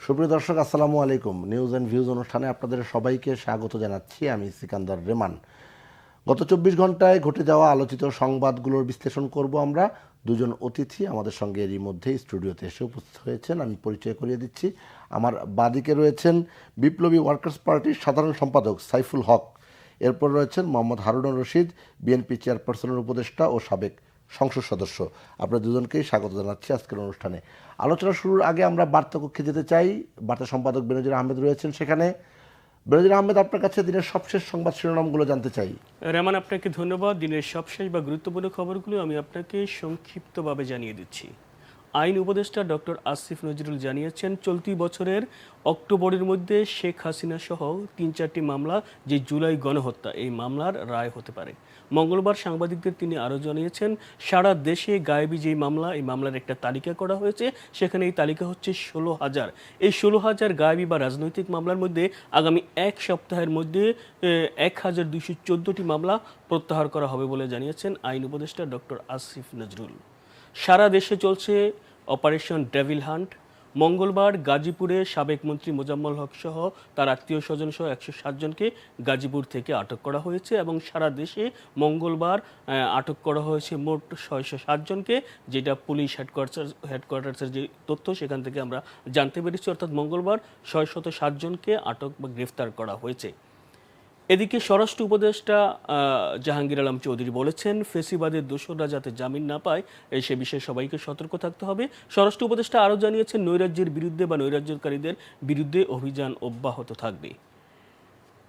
সুপ্রিয় দর্শক, আসসালামু আলাইকুম। নিউজ অ্যান্ড ভিউজ অনুষ্ঠানে আপনাদের সবাইকে স্বাগত জানাচ্ছি। আমি সিকান্দার রেমান। গত 24 ঘন্টায় ঘটে যাওয়া আলোচিত সংবাদগুলোর বিশ্লেষণ করব আমরা। দুজন অতিথি আমাদের সঙ্গে এরই মধ্যেই স্টুডিওতে এসে উপস্থিত হয়েছেন। আমি পরিচয় করিয়ে দিচ্ছি। আমার বাদিকে রয়েছেন বিপ্লবী ওয়ার্কার্স পার্টির সাধারণ সম্পাদক সাইফুল হক। এরপর রয়েছেন মোহাম্মদ হারুনুর রশিদ, বিএনপি চেয়ারপারসনের উপদেষ্টা ও সাবেক সংসদ সদস্য। আপনার দুজনকেই স্বাগত জানাচ্ছি আজকের অনুষ্ঠানে। আলোচনা শুরুর আগে আমরা বার্তা কক্ষে যেতে চাই। বার্তা সম্পাদক বেনজির আহমেদ রয়েছেন সেখানে। বেনজির আহমেদ, আপনার কাছে দিনের সবশেষ সংবাদ শিরোনামগুলো জানতে চাই। রেমান, আপনাকে ধন্যবাদ। দিনের সবশেষ বা গুরুত্বপূর্ণ খবরগুলো আমি আপনাকে সংক্ষিপ্তভাবে জানিয়ে দিচ্ছি। আইন উপদেষ্টা ডক্টর আসিফ নজরুল জানিয়েছেন, চলতি বছরের অক্টোবরের মধ্যে শেখ হাসিনা সহ ৩-৪টি মামলা, যে জুলাই গণহত্যা, এই মামলার রায় হতে পারে। মঙ্গলবার সাংবাদিকদের তিনি আরও জানিয়েছেন, সারা দেশে গায়েবী যেই মামলা, এই মামলার একটা তালিকা করা হয়েছে। সেখানে এই তালিকা হচ্ছে ১৬,০০০। এই ১৬,০০০ গায়েবী বা রাজনৈতিক মামলার মধ্যে আগামী এক সপ্তাহের মধ্যে ১,২১৪টি মামলা প্রত্যাহার করা হবে বলে জানিয়েছেন আইন উপদেষ্টা ডক্টর আসিফ নজরুল। সারা দেশে চলছে অপারেশন ডেভিল হান্ট। মঙ্গলবার গাজীপুরে সাবেক মন্ত্রী মোজাম্মেল হক সহ তার আত্মীয় স্বজন সহ ১৬০ জনকে গাজীপুর থেকে আটক করা হয়েছে এবং সারা দেশে মঙ্গলবার আটক করা হয়েছে মোট ৬০৭ জনকে, যেটা পুলিশ হেডকোয়ার্টার্সের যে তথ্য সেখান থেকে আমরা জানতে পেরেছি। অর্থাৎ মঙ্গলবার ৬৭৭ জনকে আটক বা গ্রেফতার করা হয়েছে। এদিকে স্বরাষ্ট্র উপদেষ্টা জাহাঙ্গীর আলম চৌধুরী বলেছেন, ফেসিবাদের দোষররা যাতে জামিন না পায় সে বিষয়ে সবাইকে সতর্ক থাকতে হবে। স্বরাষ্ট্র উপদেষ্টা আরও জানিয়েছেন, নৈরাজ্যের বিরুদ্ধে বা নৈরাজ্যকারীদের বিরুদ্ধে অভিযান অব্যাহত থাকবে।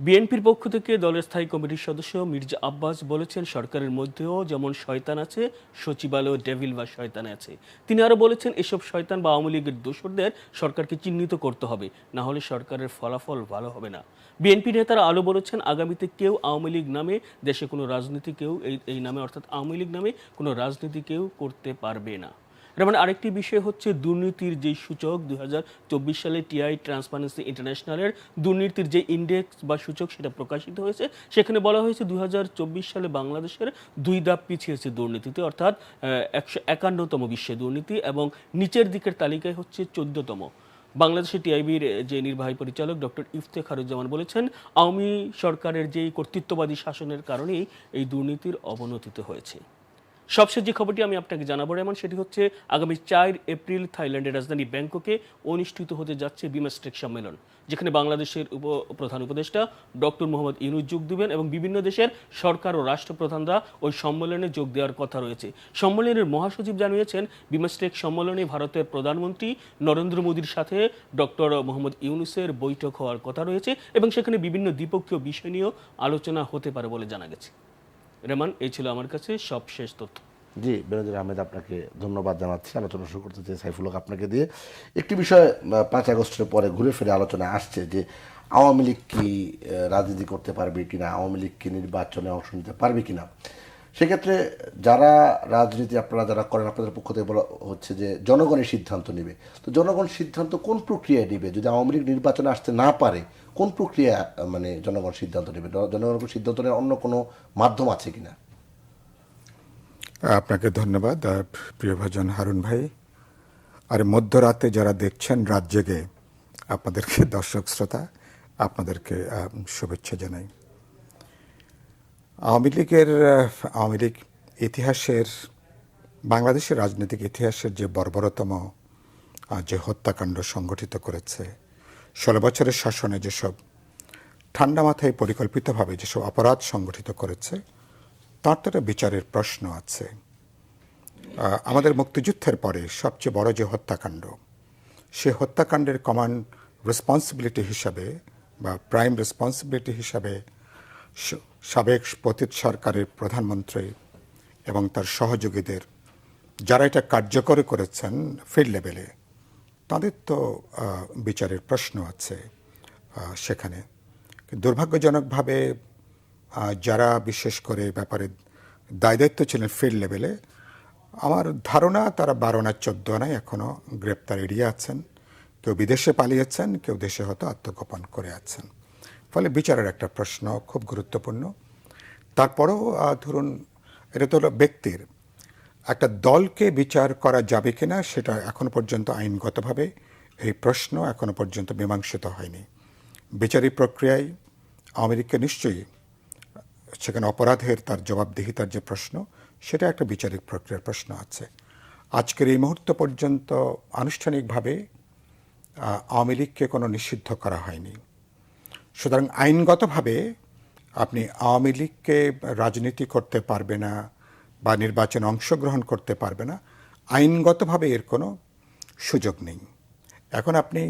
বিএনপির পক্ষ থেকে দলের স্থায়ী কমিটির সদস্য মির্জা আব্বাস বলেছেন, সরকারের মধ্যেও যেমন শয়তান আছে, সচিবালয়েও ডেভিল বা শয়তান আছে। তিনি আরও বলেছেন, এসব শয়তান বা আওয়ামী লীগের দোসরদের সরকারকে চিহ্নিত করতে হবে, না হলে সরকারের ফলাফল ভালো হবে না। বিএনপি নেতারা আরও বলেছেন, আগামীতে কেউ আওয়ামী লীগ নামে দেশে কোনো রাজনীতি কেউ এই নামে অর্থাৎ আওয়ামী লীগ নামে কোনো রাজনীতি কেউ করতে পারবে না। মানে আরেকটি বিষয় হচ্ছে দুর্নীতির যে সূচক 2024 সালে টিআই ট্রান্সপারেন্সি ইন্টারন্যাশনালের দুর্নীতির যে ইন্ডেক্স বা সূচক সেটা প্রকাশিত হয়েছে। সেখানে বলা হয়েছে 2024 সালে বাংলাদেশের 2 ধাপ পিছিয়েছে দুর্নীতিতে, অর্থাৎ 151তম বিশ্বে দুর্নীতি এবং নিচের দিকের তালিকায় হচ্ছে 14তম। বাংলাদেশের টিআইবির যে নির্বাহী পরিচালক ডক্টর ইফতেখারুজ্জামান বলেছেন, আওয়ামী সরকারের যেই কর্তৃত্ববাদী শাসনের কারণেই এই দুর্নীতির অবনতি হয়েছে। সবশেষ যে খবরটি আমি আপনাকে জানাবো এমন সেটি হচ্ছে, আগামী 4 এপ্রিল থাইল্যান্ডের রাজধানী ব্যাংককে অনুষ্ঠিত হতে যাচ্ছে বিমস্টেক সম্মেলন, যেখানে বাংলাদেশের প্রধান উপদেষ্টা ডক্টর মোহাম্মদ ইউনূস যোগ দেবেন এবং বিভিন্ন দেশের সরকার ও রাষ্ট্রপ্রধানরা ওই সম্মেলনে যোগ দেওয়ার কথা রয়েছে। সম্মেলনের মহাসচিব জানিয়েছেন, বিমস্টেক সম্মেলনে ভারতের প্রধানমন্ত্রী নরেন্দ্র মোদীর সাথে ডক্টর মোহাম্মদ ইউনূসের বৈঠক হওয়ার কথা রয়েছে এবং সেখানে বিভিন্ন দ্বিপক্ষীয় বিষয় নিয়েও আলোচনা হতে পারে বলে জানা গেছে। রেমান, এই ছিল আমার কাছে সবশেষ তথ্য। জি, বেনজির আহমেদ, আপনাকে ধন্যবাদ জানাচ্ছি। আলোচনা শুরু করতে চাই সাইফুল হক আপনাকে দিয়ে। একটি বিষয় 5 আগস্টের পরে ঘুরে ফিরে আলোচনায় আসছে যে আওয়ামী লীগ কি রাজনীতি করতে পারবে কিনা, আওয়ামী লীগ কি নির্বাচনে অংশ নিতে পারবে কিনা। সেক্ষেত্রে যারা রাজনীতি আপনারা যারা করেন, আপনাদের পক্ষ থেকে বলা হচ্ছে যে জনগণের সিদ্ধান্ত নেবে। তো জনগণ সিদ্ধান্ত কোন প্রক্রিয়ায় নেবে? যদি আওয়ামী লীগ নির্বাচনে আসতে না পারে, কোন প্রক্রিয়া মানে জনগণ সিদ্ধান্ত নেবে? জনগণকে সিদ্ধান্ত নেওয়ার অন্য কোনো মাধ্যম আছে কিনা? আপনাকে ধন্যবাদ প্রিয়ভাজন হারুন ভাই। আর মধ্যরাতে যারা দেখছেন রাত জেগে, আপনাদেরকে দর্শক শ্রোতা, আপনাদেরকে শুভেচ্ছা জানাই। আওয়ামী লীগ ইতিহাসের, বাংলাদেশের রাজনৈতিক ইতিহাসের যে বর্বরতম যে হত্যাকাণ্ড সংগঠিত করেছে, 16 বছরের শাসনে যেসব ঠান্ডা মাথায় পরিকল্পিতভাবে যেসব অপরাধ সংগঠিত করেছে, তার তো বিচারের প্রশ্ন আছে। আমাদের মুক্তিযুদ্ধের পরে সবচেয়ে বড় যে হত্যাকাণ্ড, সে হত্যাকাণ্ডের কমন রেসপন্সিবিলিটি হিসাবে বা প্রাইম রেসপন্সিবিলিটি হিসাবে সাবেক পতিত সরকারের প্রধানমন্ত্রী এবং তার সহযোগীদের, যারা এটা কার্যকর করেছেন ফিল্ড লেভেলে, তাদের তো বিচারের প্রশ্ন আছে সেখানে। দুর্ভাগ্যজনকভাবে যারা বিশেষ করে ব্যাপারে দায়িত্ব ছিলেন ফিল্ড লেভেলে, আমার ধারণা তারা 12 না 14 আনায় এখনও গ্রেপ্তার এড়িয়ে আছেন। কেউ বিদেশে পালিয়েছেন, কেউ দেশে হয়তো আত্মগোপন করে আছেন। ফলে বিচারের একটা প্রশ্ন খুব গুরুত্বপূর্ণ। তারপরেও ধরুন, এটা তো হলো ব্যক্তির, একটা দলকে বিচার করা যাবে কিনা সেটা এখনো পর্যন্ত আইনগতভাবে এই প্রশ্ন এখনো পর্যন্ত মীমাংসিত হয়নি। বিচারিক প্রক্রিয়ায় আওয়ামী লীগকে নিশ্চয়ই সেখানে অপরাধের তার জবাবদিহিতার যে প্রশ্ন, সেটা একটা বিচারিক প্রক্রিয়ার প্রশ্ন আছে। আজকের এই মুহূর্ত পর্যন্ত আনুষ্ঠানিকভাবে আওয়ামী লীগকে কোনো নিষিদ্ধ করা হয়নি। সুতরাং আইনগতভাবে আপনি আওয়ামী লীগকে রাজনীতি করতে পারবে না বা নির্বাচনে অংশগ্রহণ করতে পারবে না, আইনগতভাবে এর কোনো সুযোগ নেই। এখন আপনি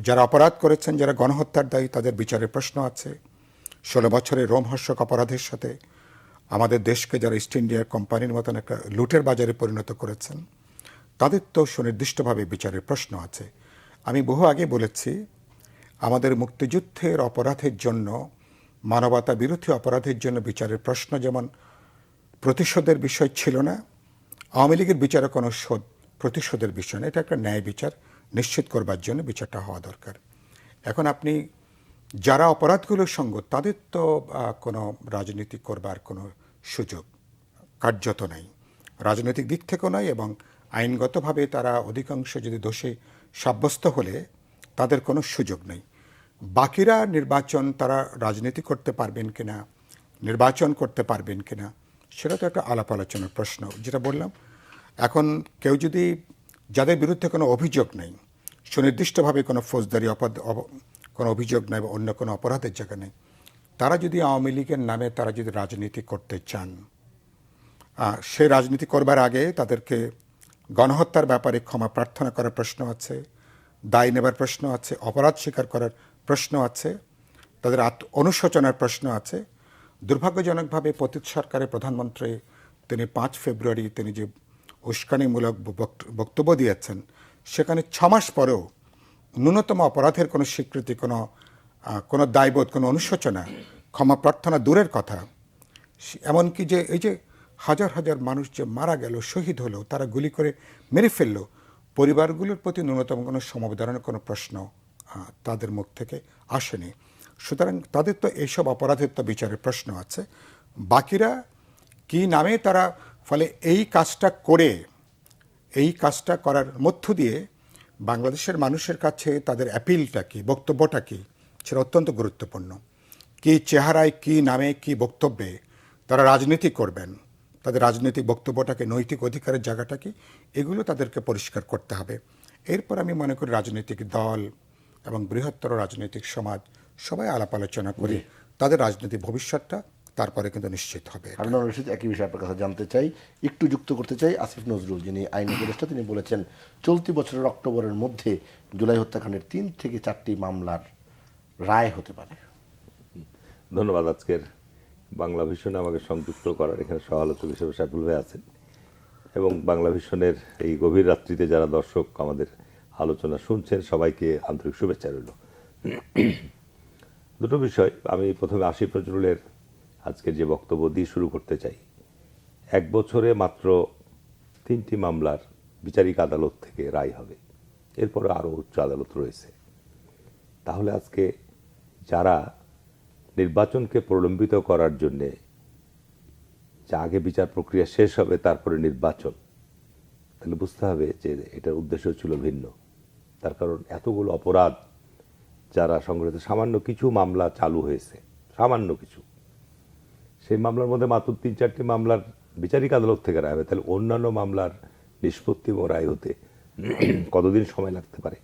যারা অপরাধ করেছেন, যারা গণহত্যার দায়ী, তাদের বিচারের প্রশ্ন আছে। 16 বছরের রোমহর্ষক অপরাধের সাথে আমাদের দেশকে যারা ইস্ট ইন্ডিয়া কোম্পানির মতন একটা লুটের বাজারে পরিণত করেছেন, তাদের তো সুনির্দিষ্টভাবে বিচারের প্রশ্ন আছে। আমি বহু আগে বলেছি, আমাদের মুক্তিযুদ্ধের অপরাধের জন্য, মানবতা বিরোধী অপরাধের জন্য বিচারের প্রশ্ন যেমন প্রতিশোধের বিষয় ছিল না, আওয়ামী লীগের বিচারে কোনো প্রতিশোধের বিষয় না। এটা একটা ন্যায় বিচার নিশ্চিত করবার জন্য বিচারটা হওয়া দরকার। এখন আপনি যারা অপরাধগুলোর সঙ্গ, তাদের তো কোনো রাজনীতি করবার কোনো সুযোগ কার্যত নাই, রাজনৈতিক দিক থেকেও নয়, এবং আইনগতভাবে তারা অধিকাংশ যদি দোষী সাব্যস্ত হলে তাদের কোনো সুযোগ নেই। বাকিরা নির্বাচন, তারা রাজনীতি করতে পারবেন কিনা, নির্বাচন করতে পারবেন কিনা, সেটা তো একটা আলাপ আলোচনার প্রশ্ন। যেটা বললাম, এখন কেউ যদি, যাদের বিরুদ্ধে কোনো অভিযোগ নেই, সুনির্দিষ্টভাবে কোনো ফৌজদারি কোনো অভিযোগ নেই বা অন্য কোনো অপরাধের জায়গা নেই, তারা যদি আওয়ামী লীগের নামে তারা যদি রাজনীতি করতে চান, সে রাজনীতি করবার আগে তাদেরকে গণহত্যার ব্যাপারে ক্ষমা প্রার্থনা করার প্রশ্ন আছে, দায় নেবার প্রশ্ন আছে, অপরাধ স্বীকার করার প্রশ্ন আছে, তাদের অনুশোচনার প্রশ্ন আছে। দুর্ভাগ্যজনকভাবে পতিত সরকারের প্রধানমন্ত্রী তিনি 5 ফেব্রুয়ারি তিনি যে উস্কানিমূলক বক্তব্য দিয়েছেন, সেখানে 6 মাস পরেও ন্যূনতম অপরাধের কোনো স্বীকৃতি, কোনো দায়বোধ, কোনো অনুশোচনা, ক্ষমা প্রার্থনা দূরের কথা। এমনকি যে এই যে হাজার হাজার মানুষ যে মারা গেল, শহীদ হলো, তারা গুলি করে মেরে ফেললো, পরিবারগুলোর প্রতি ন্যূনতম কোনো সমবেদনার কোনো প্রশ্ন তাদের মুখ থেকে আসেনি। সুতরাং তাদের তো এইসব অপরাধের তো বিচারের প্রশ্ন আছে। বাকিরা কি নামে তারা, ফলে এই কাজটা করার মধ্য দিয়ে বাংলাদেশের মানুষের কাছে তাদের অ্যাপিলটা কি, বক্তব্যটা কি, সেটা অত্যন্ত গুরুত্বপূর্ণ। কি চেহারায়, কি নামে, কি বক্তব্যে তারা রাজনীতি করবেন, তাদের রাজনৈতিক বক্তব্যটাকে, নৈতিক অধিকারের জায়গাটা কি, এগুলো তাদেরকে পরিষ্কার করতে হবে। এরপর আমি মনে করি রাজনৈতিক দল এবং বৃহত্তর রাজনৈতিক সমাজ সবাই আলাপ আলোচনা করে তাদের রাজনৈতিক ভবিষ্যৎটা তারপরে কিন্তু নিশ্চিত হবে। হারুনুর রশিদ, একই বিষয়ে আপনার কাছে জানতে চাই, একটু যুক্ত করতে চাই। আসিফ নজরুল, যিনি আইন উপদেষ্টা, তিনি বলেছেন চলতি বছরের অক্টোবরের মধ্যে জুলাই হত্যাকাণ্ডের 3 থেকে 4টি মামলার রায় হতে পারে। ধন্যবাদ আজকের বাংলা ভিশনে আমাকে সংযুক্ত করার। এখানে সহ-আলোচক হিসেবে সাইফুল ভাই আছেন, এবং বাংলা ভিশনের এই গভীর রাত্রিতে যারা দর্শক আমাদের আলোচনা শুনছেন, সবাইকে আন্তরিক শুভেচ্ছা রইল। দুটো বিষয় আমি প্রথমে আসিফ নজরুলের আজকের যে বক্তব্য দিয়ে শুরু করতে চাই। 1 বছরে মাত্র 3টি মামলার বিচারিক আদালত থেকে রায় হবে, এরপরে আরও উচ্চ আদালত রয়েছে। তাহলে আজকে যারা নির্বাচনকে প্রলম্বিত করার জন্যে, যে আগে বিচার প্রক্রিয়া শেষ হবে তারপরে নির্বাচন, তাহলে বুঝতে হবে যে এটার উদ্দেশ্য ছিল ভিন্ন। তার কারণ এতগুলো অপরাধ যারা সংগঠিত, সামান্য কিছু মামলা চালু হয়েছে, সামান্য কিছু, সেই মামলার মধ্যে মাত্র 3-4টি মামলার বিচারিক আদালত থেকে রায় হবে, তাহলে অন্যান্য মামলার নিষ্পত্তি এবং রায় হতে কতদিন সময় লাগতে পারে?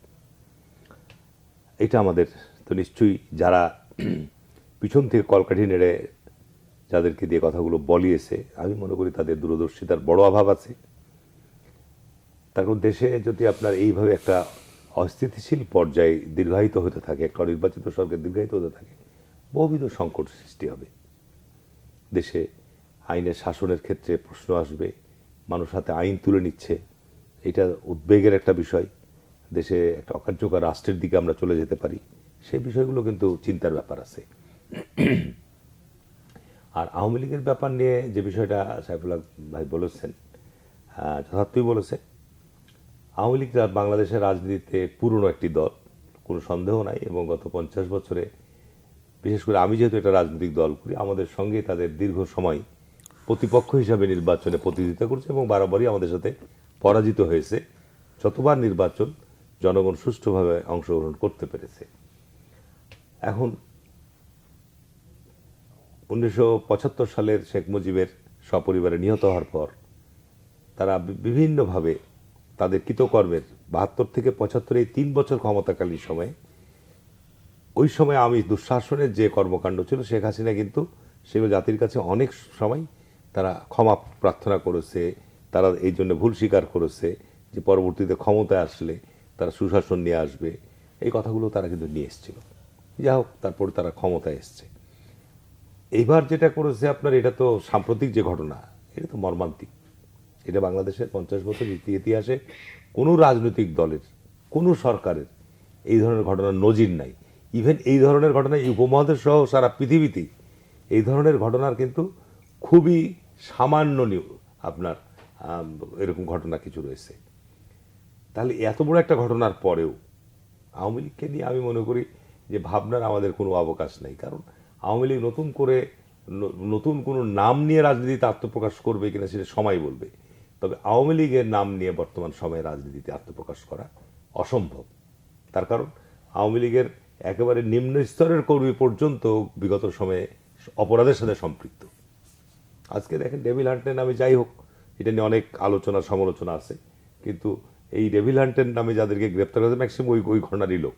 এটা আমাদের তো নিশ্চয়ই যারা পিছন থেকে কলকাঠি নেড়ে যাদেরকে দিয়ে কথাগুলো বলিয়েছে, আমি মনে করি তাদের দূরদর্শিতার বড় অভাব আছে। তার কারণ দেশে যদি আপনার এইভাবে একটা অস্থিতিশীল পর্যায়ে দীর্ঘায়িত হতে থাকে, একটা নির্বাচিত সরকার দীর্ঘায়িত হতে থাকে, বহুবিধ সংকট সৃষ্টি হবে। দেশে আইনের শাসনের ক্ষেত্রে প্রশ্ন আসবে, মানুষ হাতে আইন তুলে নিচ্ছে, এটা উদ্বেগের একটা বিষয়। দেশে একটা অকার্যকর রাষ্ট্রের দিকে আমরা চলে যেতে পারি, সেই বিষয়গুলো কিন্তু চিন্তার ব্যাপার আছে। আর আওয়ামী লীগের ব্যাপার নিয়ে যে বিষয়টা সাইফুল্লাহ ভাই বলেছেন, যথার্থই বলেছে। আওয়ামী লীগ বাংলাদেশের রাজনীতিতে পুরনো একটি দল, কোনো সন্দেহ নাই, এবং গত 50 বছরে, বিশেষ করে আমি যেহেতু একটা রাজনৈতিক দল করি, আমাদের সঙ্গে তাদের দীর্ঘ সময় প্রতিপক্ষ হিসাবে নির্বাচনে প্রতিযোগিতা করছে এবং বারবারই আমাদের সাথে পরাজিত হয়েছে। যতবার নির্বাচন জনগণ সুষ্ঠুভাবে অংশগ্রহণ করতে পেরেছে। এখন 1975 সালের শেখ মুজিবের সপরিবারে নিহত হওয়ার পর তারা বিভিন্নভাবে তাদের কৃতকর্মের 72 থেকে 75 এই 3 বছর ক্ষমতাকালীন সময়ে, ওই সময় আমি দুঃশাসনের যে কর্মকাণ্ড ছিল, শেখ হাসিনা কিন্তু সেগুলো জাতির কাছে অনেক সময় তারা ক্ষমা প্রার্থনা করেছে, তারা এই জন্য ভুল স্বীকার করেছে যে পরবর্তীতে ক্ষমতায় আসলে তারা সুশাসন নিয়ে আসবে, এই কথাগুলো তারা কিন্তু নিয়ে এসেছিল। যা হোক, তারপরে তারা ক্ষমতায় এসছে। এইবার যেটা করেছে আপনার, এটা তো সাম্প্রতিক যে ঘটনা, এটা তো মর্মান্তিক। এটা বাংলাদেশের 50 বছর ইতিহাসে কোনো রাজনৈতিক দলের, কোনো সরকারের এই ধরনের ঘটনার নজির নাই। ইভেন এই ধরনের ঘটনা এই উপমহাদেশ সহ সারা পৃথিবীতেই এই ধরনের ঘটনার কিন্তু খুবই সামান্য আপনার এরকম ঘটনা কিছু রয়েছে। তাহলে এত বড় একটা ঘটনার পরেও আওয়ামী লীগকে নিয়ে আমি মনে করি যে ভাবনার আমাদের কোনো অবকাশ নেই। কারণ আওয়ামী লীগ নতুন কোনো নাম নিয়ে রাজনীতিতে আত্মপ্রকাশ করবে কিনা সেটা সময় বলবে। তবে আওয়ামী লীগের নাম নিয়ে বর্তমান সময়ে রাজনীতিতে আত্মপ্রকাশ করা অসম্ভব। তার কারণ আওয়ামী লীগের একেবারে নিম্ন স্তরের কর্মী পর্যন্ত বিগত সময়ে অপরাধের সাথে সম্পৃক্ত। আজকে দেখেন ডেভিল হান্টের নামে, যাই হোক, এটা নিয়ে অনেক আলোচনা সমালোচনা আছে, কিন্তু এই ডেভিল হান্টের নামে যাদেরকে গ্রেপ্তার করেছে ম্যাক্সিমাম ওই ঘটনারই লোক।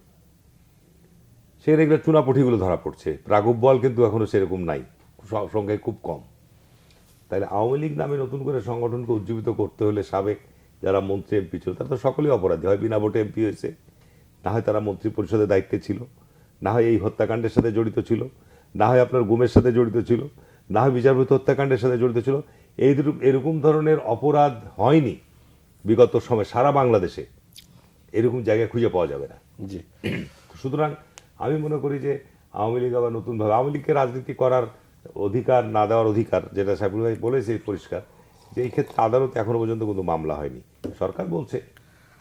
সে রেগুলার চুনাপুঠিগুলো ধরা পড়ছে, প্রাগব বল কিন্তু এখনো সেরকম নাই, সংখ্যায় খুব কম। তাহলে আওয়ামী লীগ নামে নতুন করে সংগঠনকে উজ্জীবিত করতে হলে সাবেক যারা মন্ত্রী এমপি ছিল তারা তো সকলেই অপরাধী, হয় বিনা ভোটে এমপি হয়েছে, না হয় তারা মন্ত্রী পরিষদের দায়িত্বে ছিল, না হয় এই হত্যাকাণ্ডের সাথে জড়িত ছিল, না হয় আপনার গুমের সাথে জড়িত ছিল, না হয় বিচারপতি হত্যাকাণ্ডের সাথে জড়িত ছিল। এরকম ধরনের অপরাধ হয়নি বিগত সময় সারা বাংলাদেশে, এরকম জায়গায় খুঁজে পাওয়া যাবে না। জি, সুতরাং আমি মনে করি যে আওয়ামী লীগ আবার নতুনভাবে আওয়ামী লীগকে রাজনীতি করার অধিকার না দেওয়ার অধিকার, যেটা সাইফুল ভাই বলেছে পরিষ্কার, যে এই ক্ষেত্রে আদালত এখনো পর্যন্ত কোনো মামলা হয়নি। সরকার বলছে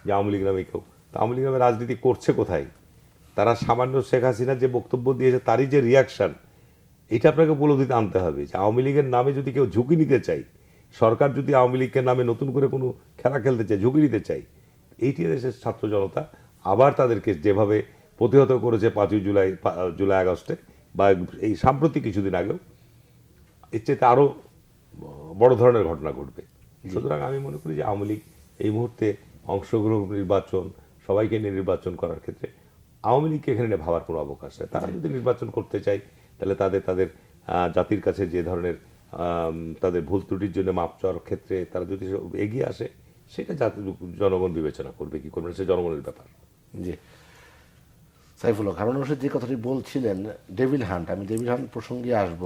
যে আওয়ামী লীগ নামে কেউ, তো আওয়ামী লীগ নামে রাজনীতি করছে কোথায়? তারা সামান্য শেখ হাসিনা যে বক্তব্য দিয়েছে তারই যে রিয়াকশন, এটা আপনাকে উপলব্ধিতে আনতে হবে যে আওয়ামী লীগের নামে যদি কেউ ঝুঁকি নিতে চাই, সরকার যদি আওয়ামী লীগের নামে নতুন করে কোনো খেলা খেলতে চায়, ঝুঁকি নিতে চাই, এইটি দেশের ছাত্র জনতা আবার তাদেরকে যেভাবে প্রতিহত করেছে 5ই জুলাই আগস্টে বা এই সাম্প্রতিক কিছুদিন আগেও, এর চেয়ে আরও বড় ধরনের ঘটনা ঘটবে। সুতরাং আমি মনে করি যে আওয়ামী লীগ এই মুহূর্তে অংশগ্রহণ, নির্বাচন, সবাইকে নিয়ে নির্বাচন করার ক্ষেত্রে আওয়ামী লীগকে এখানে ভাবার কোনো অবকাশ নেই। তারা যদি নির্বাচন করতে চায় তাহলে তাদের জাতির কাছে যে ধরনের তাদের ভুল ত্রুটির জন্য মাপ চাওয়ার ক্ষেত্রে তারা যদি এগিয়ে আসে, সেটা জনগণ বিবেচনা করবে, কি করবে সে জনগণের ব্যাপার। জি। সাইফুল হক, হারুন রশিদ যে কথাটি বলছিলেন ডেভিল হান্ট, আমি ডেভিল হান্ট প্রসঙ্গে আসব,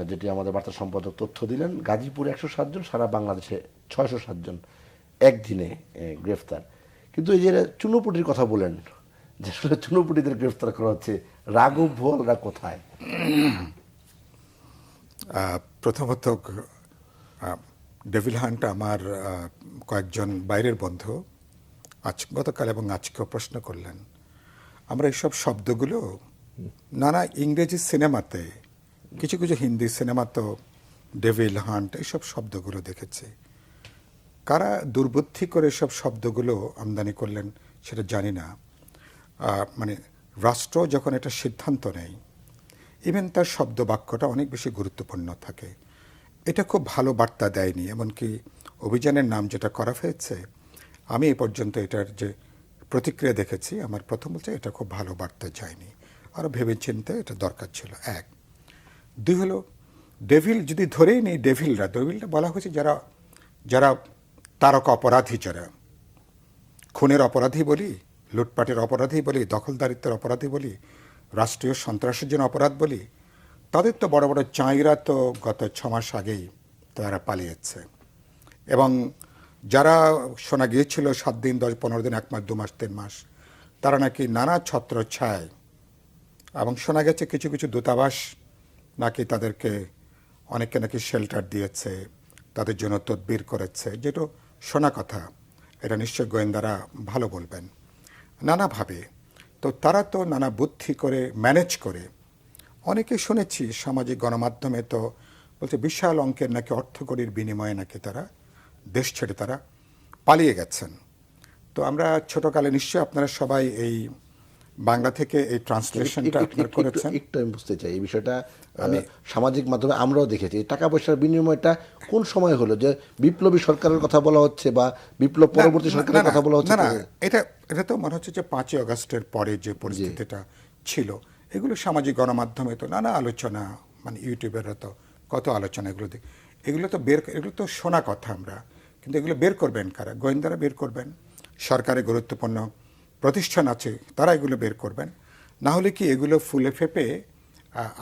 যেটি আমাদের বার্তা সম্পাদক তথ্য দিলেন। গাজীপুরে 107 জন, সারা বাংলাদেশে 607 জন একদিনে গ্রেফতার। কিন্তু এই যে চুনোপুটির কথা বলেন, যে আসলে চুনোপুটিদের গ্রেফতার করা হচ্ছে, রাঘব বোয়ালরা কোথায়? প্রথমত ডেভিল হান্ট আমার কয়েকজন বাইরের বন্ধু গতকাল এবং আজকেও প্রশ্ন করলেন। আমরা এইসব শব্দগুলো নানা ইংরেজি সিনেমাতে, কিছু কিছু হিন্দি সিনেমাতেও ডেভিল হান্ট এইসব শব্দগুলো দেখেছি। কারা দুর্বুদ্ধি করে সব শব্দগুলো আমদানি করলেন সেটা জানি না। মানে রাষ্ট্র যখন একটা সিদ্ধান্ত নেয়, ইভেন তার শব্দ বাক্যটা অনেক বেশি গুরুত্বপূর্ণ থাকে। এটা খুব ভালো বার্তা দেয়নি। এমনকি অভিযানের নাম যেটা করা হয়েছে, আমি এ পর্যন্ত এটার যে প্রতিক্রিয়া দেখেছি, আমার প্রথম বলছে এটা খুব ভালো বার্তা যায়নি, আরও ভেবেচিন্তে এটা দরকার ছিল। 1, 2 হলো ডেভিল যদি ধরেই নেই, ডেভিলরা বলা হয়েছে যারা যারা তারকা অপরাধী, যারা খুনের অপরাধী বলি, লুটপাটের অপরাধী বলি, দখলদারিত্বের অপরাধী বলি, রাষ্ট্রীয় সন্ত্রাসের জন্য অপরাধ বলি, তাদের তো বড় বড় চাঁইরা তো গত 6 মাস আগেই তারা পালিয়েছে। এবং যারা শোনা গিয়েছিল 7 দিন, 10, 15 দিন, 1 মাস, 2 মাস, 3 মাস, তারা নাকি নানা ছত্রছায়, এবং শোনা গেছে কিছু কিছু দূতাবাস নাকি তাদেরকে অনেকে নাকি শেল্টার দিয়েছে, তাদের জন্য তদবির করেছে, যেটা শোনা কথা। এটা নিশ্চয় গোয়েন্দারা ভালো বলবেন নানাভাবে। তো তারা তো নানা বুদ্ধি করে ম্যানেজ করে, অনেকে শুনেছি সামাজিক গণমাধ্যমে তো বলছে বিশাল অঙ্কের নাকি অর্থকড়ির বিনিময়ে নাকি তারা দেশ ছেড়ে তারা পালিয়ে গেছেন। তো তো আমরা ছোটকালে নিশ্চয়ই আপনারা সবাই এই বাংলা থেকে এই ট্রান্সলেশনটা আপনারা করেছেন। একটু আমি বুঝতে চাই এই বিষয়টা। সামাজিক মাধ্যমে আমরাও দেখেছি টাকা পয়সার বিনিময়টা কোন সময় হলো, যে বিপ্লবী সরকারের কথা বলা হচ্ছে বা বিপ্লব পরবর্তী সরকারের কথা বলা হচ্ছে? না, এটা তো মনে হচ্ছে যে 5ই আগস্টের পরে যে পরিস্থিতিটা ছিল, এগুলো সামাজিক গণমাধ্যমে তো নানা আলোচনা, মানে ইউটিউবের তো কত আলোচনা, এগুলো তো শোনা কথা আমরা, কিন্তু এগুলো বের করবেন কারা? গোয়েন্দারা বের করবেন, সরকারের গুরুত্বপূর্ণ প্রতিষ্ঠান আছে তারা এগুলো বের করবেন। না হলে কি এগুলো ফুলে ফেপে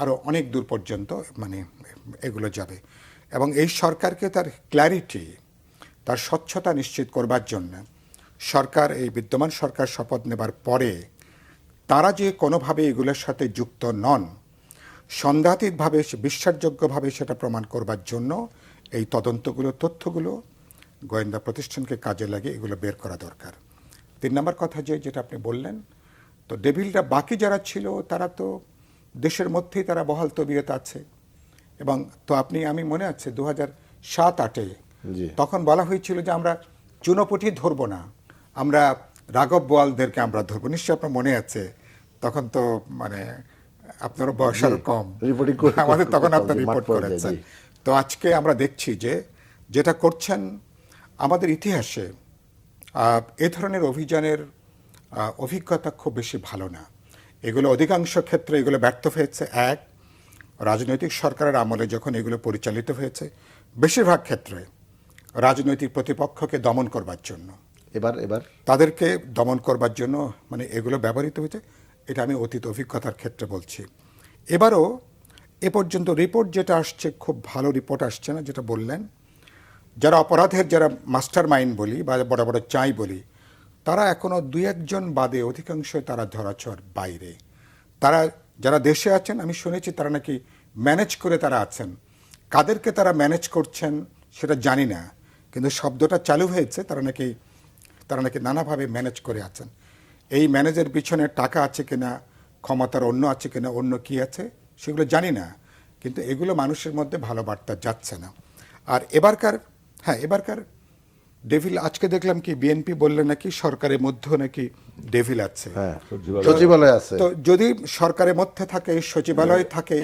আরও অনেক দূর পর্যন্ত মানে এগুলো যাবে। এবং এই সরকারকে তার ক্ল্যারিটি, তার স্বচ্ছতা নিশ্চিত করবার জন্য সরকার, এই বিদ্যমান সরকার শপথ নেবার পরে তারা যে কোনোভাবে এগুলোর সাথে যুক্ত নন, সন্দেহাতীতভাবে বিশ্বাসযোগ্যভাবে সেটা প্রমাণ করবার জন্য এই তদন্তগুলো, তথ্যগুলো গোয়েন্দা প্রতিষ্ঠানকে কাজে লাগে এগুলো বের করা দরকার। 3 নম্বর কথা যেটা আপনি বললেন, তো ডেভিলরা বাকি যারা ছিল তারা তো দেশের মধ্যেই তারা বহাল তবিয়ত আছে। এবং তো আমি মনে আছে 2007-08 তখন বলা হয়েছিল যে আমরা চুনোপুটি ধরবো না, আমরা রাঘব বোয়ালদেরকে আমরা ধরবো। নিশ্চয়ই আপনার মনে আছে, তখন তো মানে আপনারও বয়স আরো কম, আমাদের তখন আপনার রিপোর্ট করেছেন। তো আজকে আমরা দেখছি যে যেটা করছেন, আমাদের ইতিহাসে এ ধরনের অভিযানের অভিজ্ঞতা খুব বেশি ভালো না। এগুলো অধিকাংশ ক্ষেত্রে এগুলো ব্যর্থ হয়েছে। এক, রাজনৈতিক সরকারের আমলে যখন এগুলো পরিচালিত হয়েছে, বেশিরভাগ ক্ষেত্রে রাজনৈতিক প্রতিপক্ষকে দমন করবার জন্য, এবার তাদেরকে দমন করবার জন্য মানে এগুলো ব্যবহৃত হয়েছে। এটা আমি অতীত অভিজ্ঞতার ক্ষেত্রে বলছি। এবারও এ পর্যন্ত রিপোর্ট যেটা আসছে, খুব ভালো রিপোর্ট আসছে না। যেটা বললেন, যারা অপরাধের যারা মাস্টার মাইন্ড বলি বা বড় বড় চাই বলি, তারা এখনো 2-1 জন বাদে অধিকাংশ তারা ধরাছোঁয়ার বাইরে। তারা যারা দেশে আছেন, আমি শুনেছি তারা নাকি ম্যানেজ করে তারা আছেন। কাদেরকে তারা ম্যানেজ করছেন সেটা জানি না, কিন্তু শব্দটা চালু হয়েছে, তারা নাকি নানাভাবে ম্যানেজ করে আছেন। এই ম্যানেজের পিছনে টাকা আছে কিনা, ক্ষমতার অন্য আছে কিনা, অন্য কি আছে সেগুলো জানি না, কিন্তু এগুলো মানুষের মধ্যে ভালো বার্তা যাচ্ছে না। আর এবারকার ডেভিল, আজকে দেখলাম কি বিএনপি বললে নাকি সরকারের মধ্যেও নাকি ডেভিল আছে, সচিবালয় আছে। তো যদি সরকারের মধ্যে থাকে, সচিবালয় থাকে,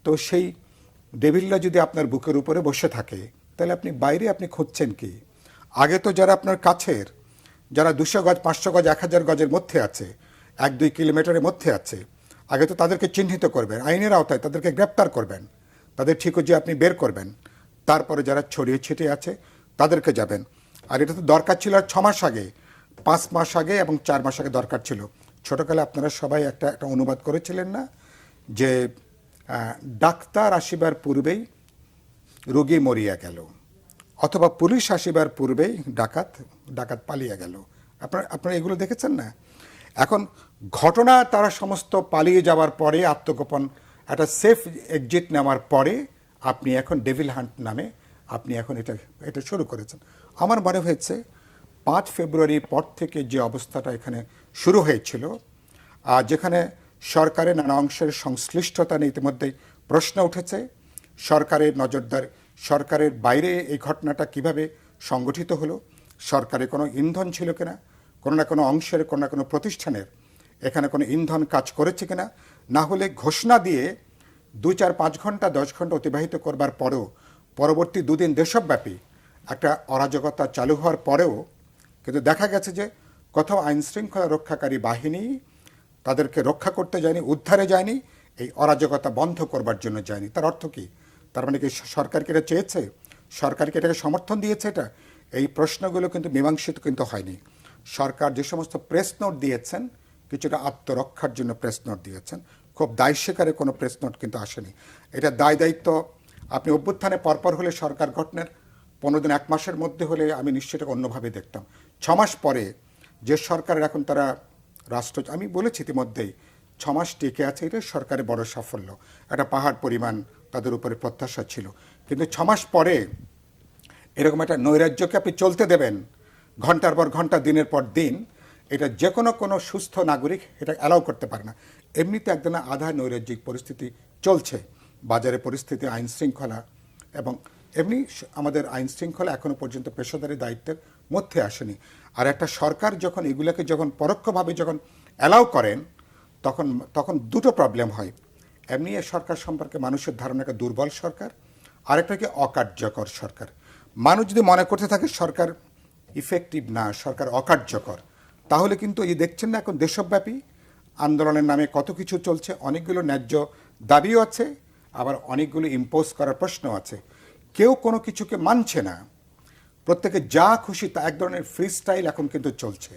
তো সেই ডেভিলরা যদি আপনার বুকের উপরে বসে থাকে, তাহলে আপনি বাইরে আপনি খুঁজছেন কি? আগে তো যারা আপনার কাছের, যারা 200 গজ, 500 গজ, 1000 গজের মধ্যে আছে, 1-2 কিলোমিটারের মধ্যে আছে, আগে তো তাদেরকে চিহ্নিত করবেন, আইনের আওতায় তাদেরকে গ্রেপ্তার করবেন, তাদের ঠিকই যে আপনি বের করবেন, তারপরে যারা ছড়িয়ে ছিটিয়ে আছে তাদেরকে যাবেন। আর এটা তো দরকার ছিল আর 6 মাস আগে, 5 মাস আগে এবং 4 মাস আগে দরকার ছিল। ছোটকালে আপনারা সবাই একটা অনুবাদ করেছিলেন না, যে ডাক্তার আসিবার পূর্বেই রোগী মরিয়া গেল, অথবা পুলিশ আসিবার পূর্বেই ডাকাত পালিয়ে গেল। আপনারা এগুলো দেখেছেন না? এখন ঘটনা তারা সমস্ত পালিয়ে যাওয়ার পরে, আত্মগোপন একটা সেফ এক্সিট নেওয়ার পরে আপনি এখন ডেভিল হান্ট নামে আপনি এখন এটা শুরু করেছেন। আমার মনে হয়েছে 5 ফেব্রুয়ারির পর থেকে যে অবস্থাটা এখানে শুরু হয়েছিল, যেখানে সরকারের নানা অংশের সংশ্লিষ্টতা নিয়ে ইতিমধ্যেই প্রশ্ন উঠেছে, সরকারের নজরদারি, সরকারের বাইরে এই ঘটনাটা কিভাবে সংগঠিত হলো, সরকারের কোনো ইন্ধন ছিল কিনা, কোনো না কোনো অংশের, কোনো না কোনো প্রতিষ্ঠানের এখানে কোনো ইন্ধন কাজ করেছে কিনা, না হলে ঘোষণা দিয়ে 2-4-5 ঘন্টা 10 ঘন্টা অতিবাহিত করবার পরেও, পরবর্তী 2 দিন দেশব্যাপী একটা অরাজকতা চালু হওয়ার পরেও কিন্তু দেখা গেছে যে কোথাও আইন শৃঙ্খলা রক্ষাকারী বাহিনী তাদেরকে রক্ষা করতে যায়নি, উদ্ধারে যায়নি, এই অরাজকতা বন্ধ করবার জন্য যায়নি। তার অর্থ কি? তার মানে কি সরকারকে এটা চেয়েছে, সরকারকে এটাকে সমর্থন দিয়েছে? এটা এই প্রশ্নগুলো কিন্তু মীমাংসিত কিন্তু হয়নি। সরকার যে সমস্ত প্রেস নোট দিয়েছেন, কিছুটা আত্মরক্ষার জন্য প্রেস নোট দিয়েছেন, খুব দায় স্বীকারে কোনো প্রেস নোট কিন্তু আসেনি। এটা দায়িত্ব আপনি অভ্যুত্থানে পরপর হলে, সরকার গঠনের 15 দিন 1 মাসের মধ্যে হলে আমি নিশ্চয়ই অন্যভাবে দেখতাম। 6 মাস পরে যে সরকারের এখন তারা রাষ্ট্র, আমি বলেছি ইতিমধ্যেই 6 মাস টিকে আছে, এটা সরকারের বড় সাফল্য। একটা পাহাড় পরিমাণ তাদের উপরে প্রত্যাশা ছিল, কিন্তু 6 মাস পরে এরকম একটা নৈরাজ্যকে আপনি চলতে দেবেন ঘন্টার পর ঘন্টা, দিনের পর দিন, এটা যে কোনো সুস্থ নাগরিক এটা অ্যালাউ করতে পারে না। এমনিতে একদম আধা নৈরাজ্যিক পরিস্থিতি চলছে, বাজারে পরিস্থিতি, আইন শৃঙ্খলা, এবং এমনি আমাদের আইন শৃঙ্খলা এখনো পর্যন্ত পেশাদারি দায়িত্বের মধ্যে আসেনি। আর একটা সরকার যখন এগুলোকে যখন পরোক্ষভাবে যখন অ্যালাউ করেন তখন তখন দুটো প্রবলেম হয়। এমনি এ সরকার সম্পর্কে মানুষের ধারণাকে দুর্বল সরকার, আরেকটাকে অকার্যকর সরকার। মানুষ যদি মনে করতে থাকে সরকার ইফেক্টিভ না, সরকার অকার্যকর, তাহলে কিন্তু এই দেখছেন না এখন দেশব্যাপী আন্দোলনের নামে কত কিছু চলছে, অনেকগুলো ন্যায্য দাবিও আছে, আবার অনেকগুলো ইম্পোজ করার প্রশ্ন আছে। কেউ কোনো কিছুকে মানছে না, প্রত্যেকে যা খুশি তা এক ধরনের ফ্রি স্টাইল এখন কিন্তু চলছে।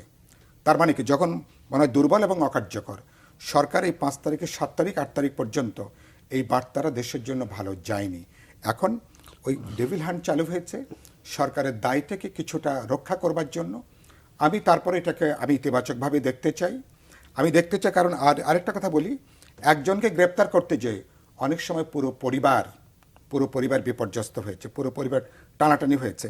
তার মানে কি, যখন মনে হয় দুর্বল এবং অকার্যকর সরকার এই 5 তারিখে 7 তারিখ 8 তারিখ পর্যন্ত এই বার্তারা দেশের জন্য ভালো যায়নি। এখন ওই ডেভিল হান্ট চালু হয়েছে সরকারের দায়টাকে কিছুটা রক্ষা করবার জন্য। আমি তারপরে এটাকে আমি ইতিবাচকভাবে দেখতে চাই। আমি দেখতে চাই কারণ আরেকটা কথা বলি, একজনকে গ্রেপ্তার করতে যেয়ে অনেক সময় পুরো পরিবার বিপর্যস্ত হয়েছে, পুরো পরিবার টানাটানি হয়েছে।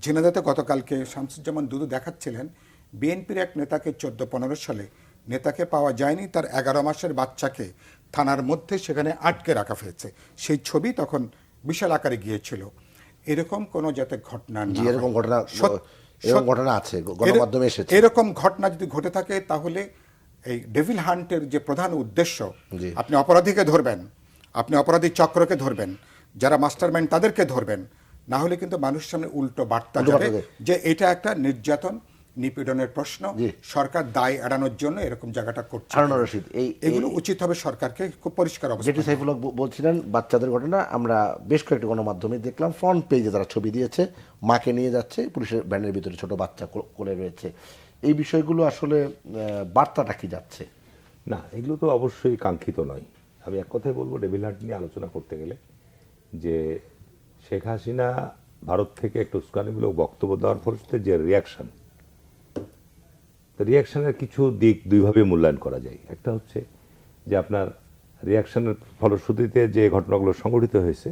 ঝিনাইদহে গতকালকে শামসুজ্জামান দুদু দেখাচ্ছিলেন বিএনপির এক নেতাকে 14-15 সালে নেতাকে পাওয়া যায়নি, তার 11 মাসের বাচ্চাকে থানার মধ্যে সেখানে আটকে রাখা হয়েছে। সেই ছবি তখন বিশাল আকারে গিয়েছিল। এরকম কোনো যাতে ঘটনা না হয়। এরকম ঘটনা আছে, গণমাধ্যমে এসেছে। এরকম ঘটনা যদি ঘটে থাকে তাহলে এই ডেভিল হান্টের যে প্রধান উদ্দেশ্য, আপনি অপরাধীকে ধরবেন, আপনি অপরাধী চক্রকে ধরবেন, যারা মাস্টারমাইন্ড তাদেরকে ধরবেন, না হলে কিন্তু মানুষের সামনে উল্টো বার্তা যাবে যে এটা একটা নির্যাতন নিপীড়নের প্রশ্ন, সরকার দায় এড়ানোর জন্য এরকম জায়গাটা করছে। রশিদ, এগুলো উচিত হবে সরকারকে খুব পরিষ্কার অবস্থা। যেটি সাইফুল হক বলছিলেন বাচ্চাদের ঘটনা, আমরা বেশ কয়েকটি গণমাধ্যমে দেখলাম ফ্রন্ট পেজে তারা ছবি দিয়েছে, মাকে নিয়ে যাচ্ছে, পুলিশের ভ্যানের ভিতরে ছোট বাচ্চা কোলে রয়েছে। এই বিষয়গুলো আসলে বার্তাটা কি যাচ্ছে? না, এগুলো তো অবশ্যই কাঙ্ক্ষিত নয়। আমি এক কথাই বলবো, ডেভিল হান্ট নিয়ে আলোচনা করতে গেলে যে শেখ হাসিনা ভারত থেকে একটু উস্কানিমূলক বক্তব্য দেওয়ার ফলে যে রিয়াকশনের কিছু দিক দুইভাবে মূল্যায়ন করা যায়। একটা হচ্ছে যে আপনার রিয়াকশনের ফলশ্রুতিতে যে ঘটনাগুলো সংঘটিত হয়েছে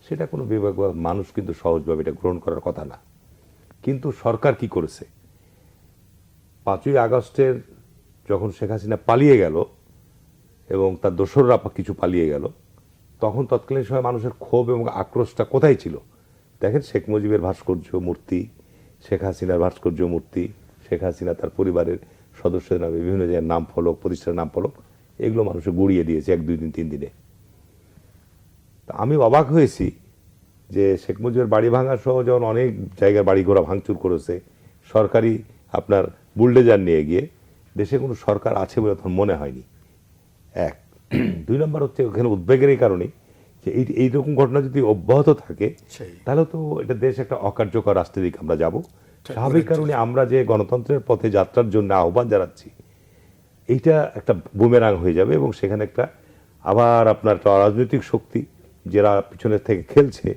সেটা কোনো বিভাগ বা মানুষ কিন্তু সহজভাবে এটা গ্রহণ করার কথা না। কিন্তু সরকার কি করেছে, 5ই আগস্টের যখন শেখ হাসিনা পালিয়ে গেল এবং তার দোসররা কিছু পালিয়ে গেল, তখন তৎকালীন সময় মানুষের ক্ষোভ এবং আক্রোশটা কোথায় ছিল? দেখেন, শেখ মুজিবের ভাস্কর্য মূর্তি, শেখ হাসিনার ভাস্কর্য মূর্তি, শেখ হাসিনা তার পরিবারের সদস্যদের নামে বিভিন্ন জায়গায় নাম ফলক, প্রতিষ্ঠানের নাম ফলক, এগুলো মানুষে গুড়িয়ে দিয়েছে 1-2 দিন 3 দিনে। তা আমি অবাক হয়েছি যে শেখ মুজিবের বাড়ি ভাঙা সহ যখন অনেক জায়গার বাড়ি ঘোড়া ভাঙচুর করেছে সরকারি আপনার বুলডেজার নিয়ে গিয়ে, দেশে কোনো সরকার আছে বলে তখন মনে হয়নি। 1 2 নম্বর হচ্ছে ওখানে উদ্বেগের এই কারণে যে এইরকম ঘটনা যদি অব্যাহত থাকে তাহলে তো এটা দেশ একটা অকার্যকর রাষ্ট্রের দিকে আমরা যাব। স্বাভাবিক কারণে আমরা যে গণতন্ত্রের পথে যাত্রার জন্য আহ্বান জানাচ্ছি, এইটা একটা বুমেরাং হয়ে যাবে এবং সেখানে একটা আবার আপনার একটা রাজনৈতিক শক্তি যারা পিছনের থেকে খেলছে,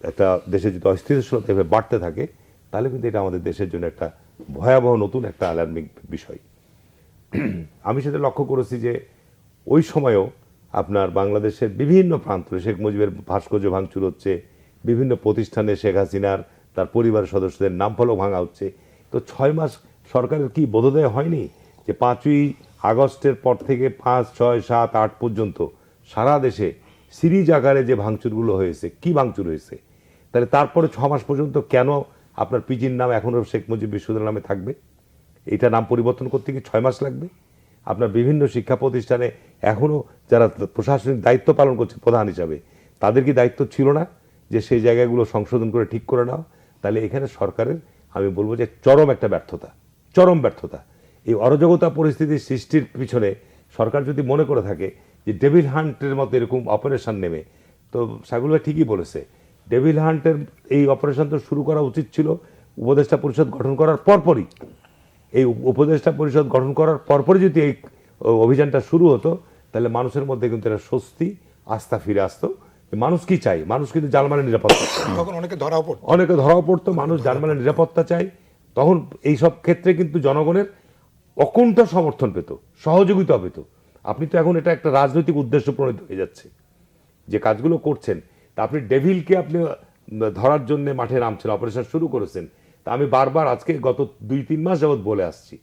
একটা দেশে যদি অস্থিতিশীলতা এভাবে বাড়তে থাকে তাহলে কিন্তু এটা আমাদের দেশের জন্য একটা ভয়াবহ নতুন একটা অ্যালার্মিং বিষয়। আমি সেটা লক্ষ্য করেছি যে ওই সময়ও আপনার বাংলাদেশের বিভিন্ন প্রান্তরে শেখ মুজিবের ভাস্কর্য ভাঙচুর হচ্ছে, বিভিন্ন প্রতিষ্ঠানে শেখ হাসিনার তার পরিবারের সদস্যদের নাম ফলক ভাঙা হচ্ছে। তো 6 মাস সরকারের কি বোধোদয় হয়নি যে 5ই আগস্টের পর থেকে 5, 6, 7, 8 পর্যন্ত সারা দেশে সিরিজ আকারে যে ভাঙচুরগুলো হয়েছে, কি ভাঙচুর হয়েছে? তাহলে তারপরে 6 মাস পর্যন্ত কেন আপনার পিজির নাম এখনও শেখ মুজিব বিশ্ববিদ্যালয় নামে থাকবে? এইটা নাম পরিবর্তন করতে কি 6 মাস লাগবে? আপনার বিভিন্ন শিক্ষা প্রতিষ্ঠানে এখনও যারা প্রশাসনিক দায়িত্ব পালন করছে প্রধান হিসাবে, তাদের কি দায়িত্ব ছিল না যে সেই জায়গাগুলো সংশোধন করে ঠিক করে নেওয়া? তাহলে এখানে সরকারের আমি বলবো যে চরম একটা ব্যর্থতা। এই অরাজকতা পরিস্থিতির সৃষ্টির পিছনে সরকার যদি মনে করে থাকে যে ডেভিল হান্টের মতো এরকম অপারেশন নেমে, তো সেগুলো ঠিকই বলেছে, ডেভিল হান্টের এই অপারেশন তো শুরু করা উচিত ছিল উপদেষ্টা পরিষদ গঠন করার পরপরই। এই উপদেষ্টা পরিষদ গঠন করার পরপরই যদি এই অভিযানটা শুরু হতো তাহলে মানুষের মধ্যে কিন্তু একটা স্বস্তি, আস্থা ফিরে আসতো। মানুষ কি চাই? মানুষ কিন্তু জানমালের নিরাপত্তা, তখন অনেকে ধরাও পড়তো। মানুষ জানমালের নিরাপত্তা চাই। তখন এই সব ক্ষেত্রে কিন্তু জনগণের অকুণ্ঠ সমর্থন পেত, সহযোগিতা পেত। আপনি তো এখন এটা একটা রাজনৈতিক উদ্দেশ্য প্রণীত হয়ে যাচ্ছে যে কাজগুলো করছেন। তা আপনি ডেভিলকে আপনি ধরার জন্য মাঠে নামছেন, অপারেশন শুরু করেছেন। তা আমি বারবার আজকে গত 2-3 মাস যাবৎ বলে আসছি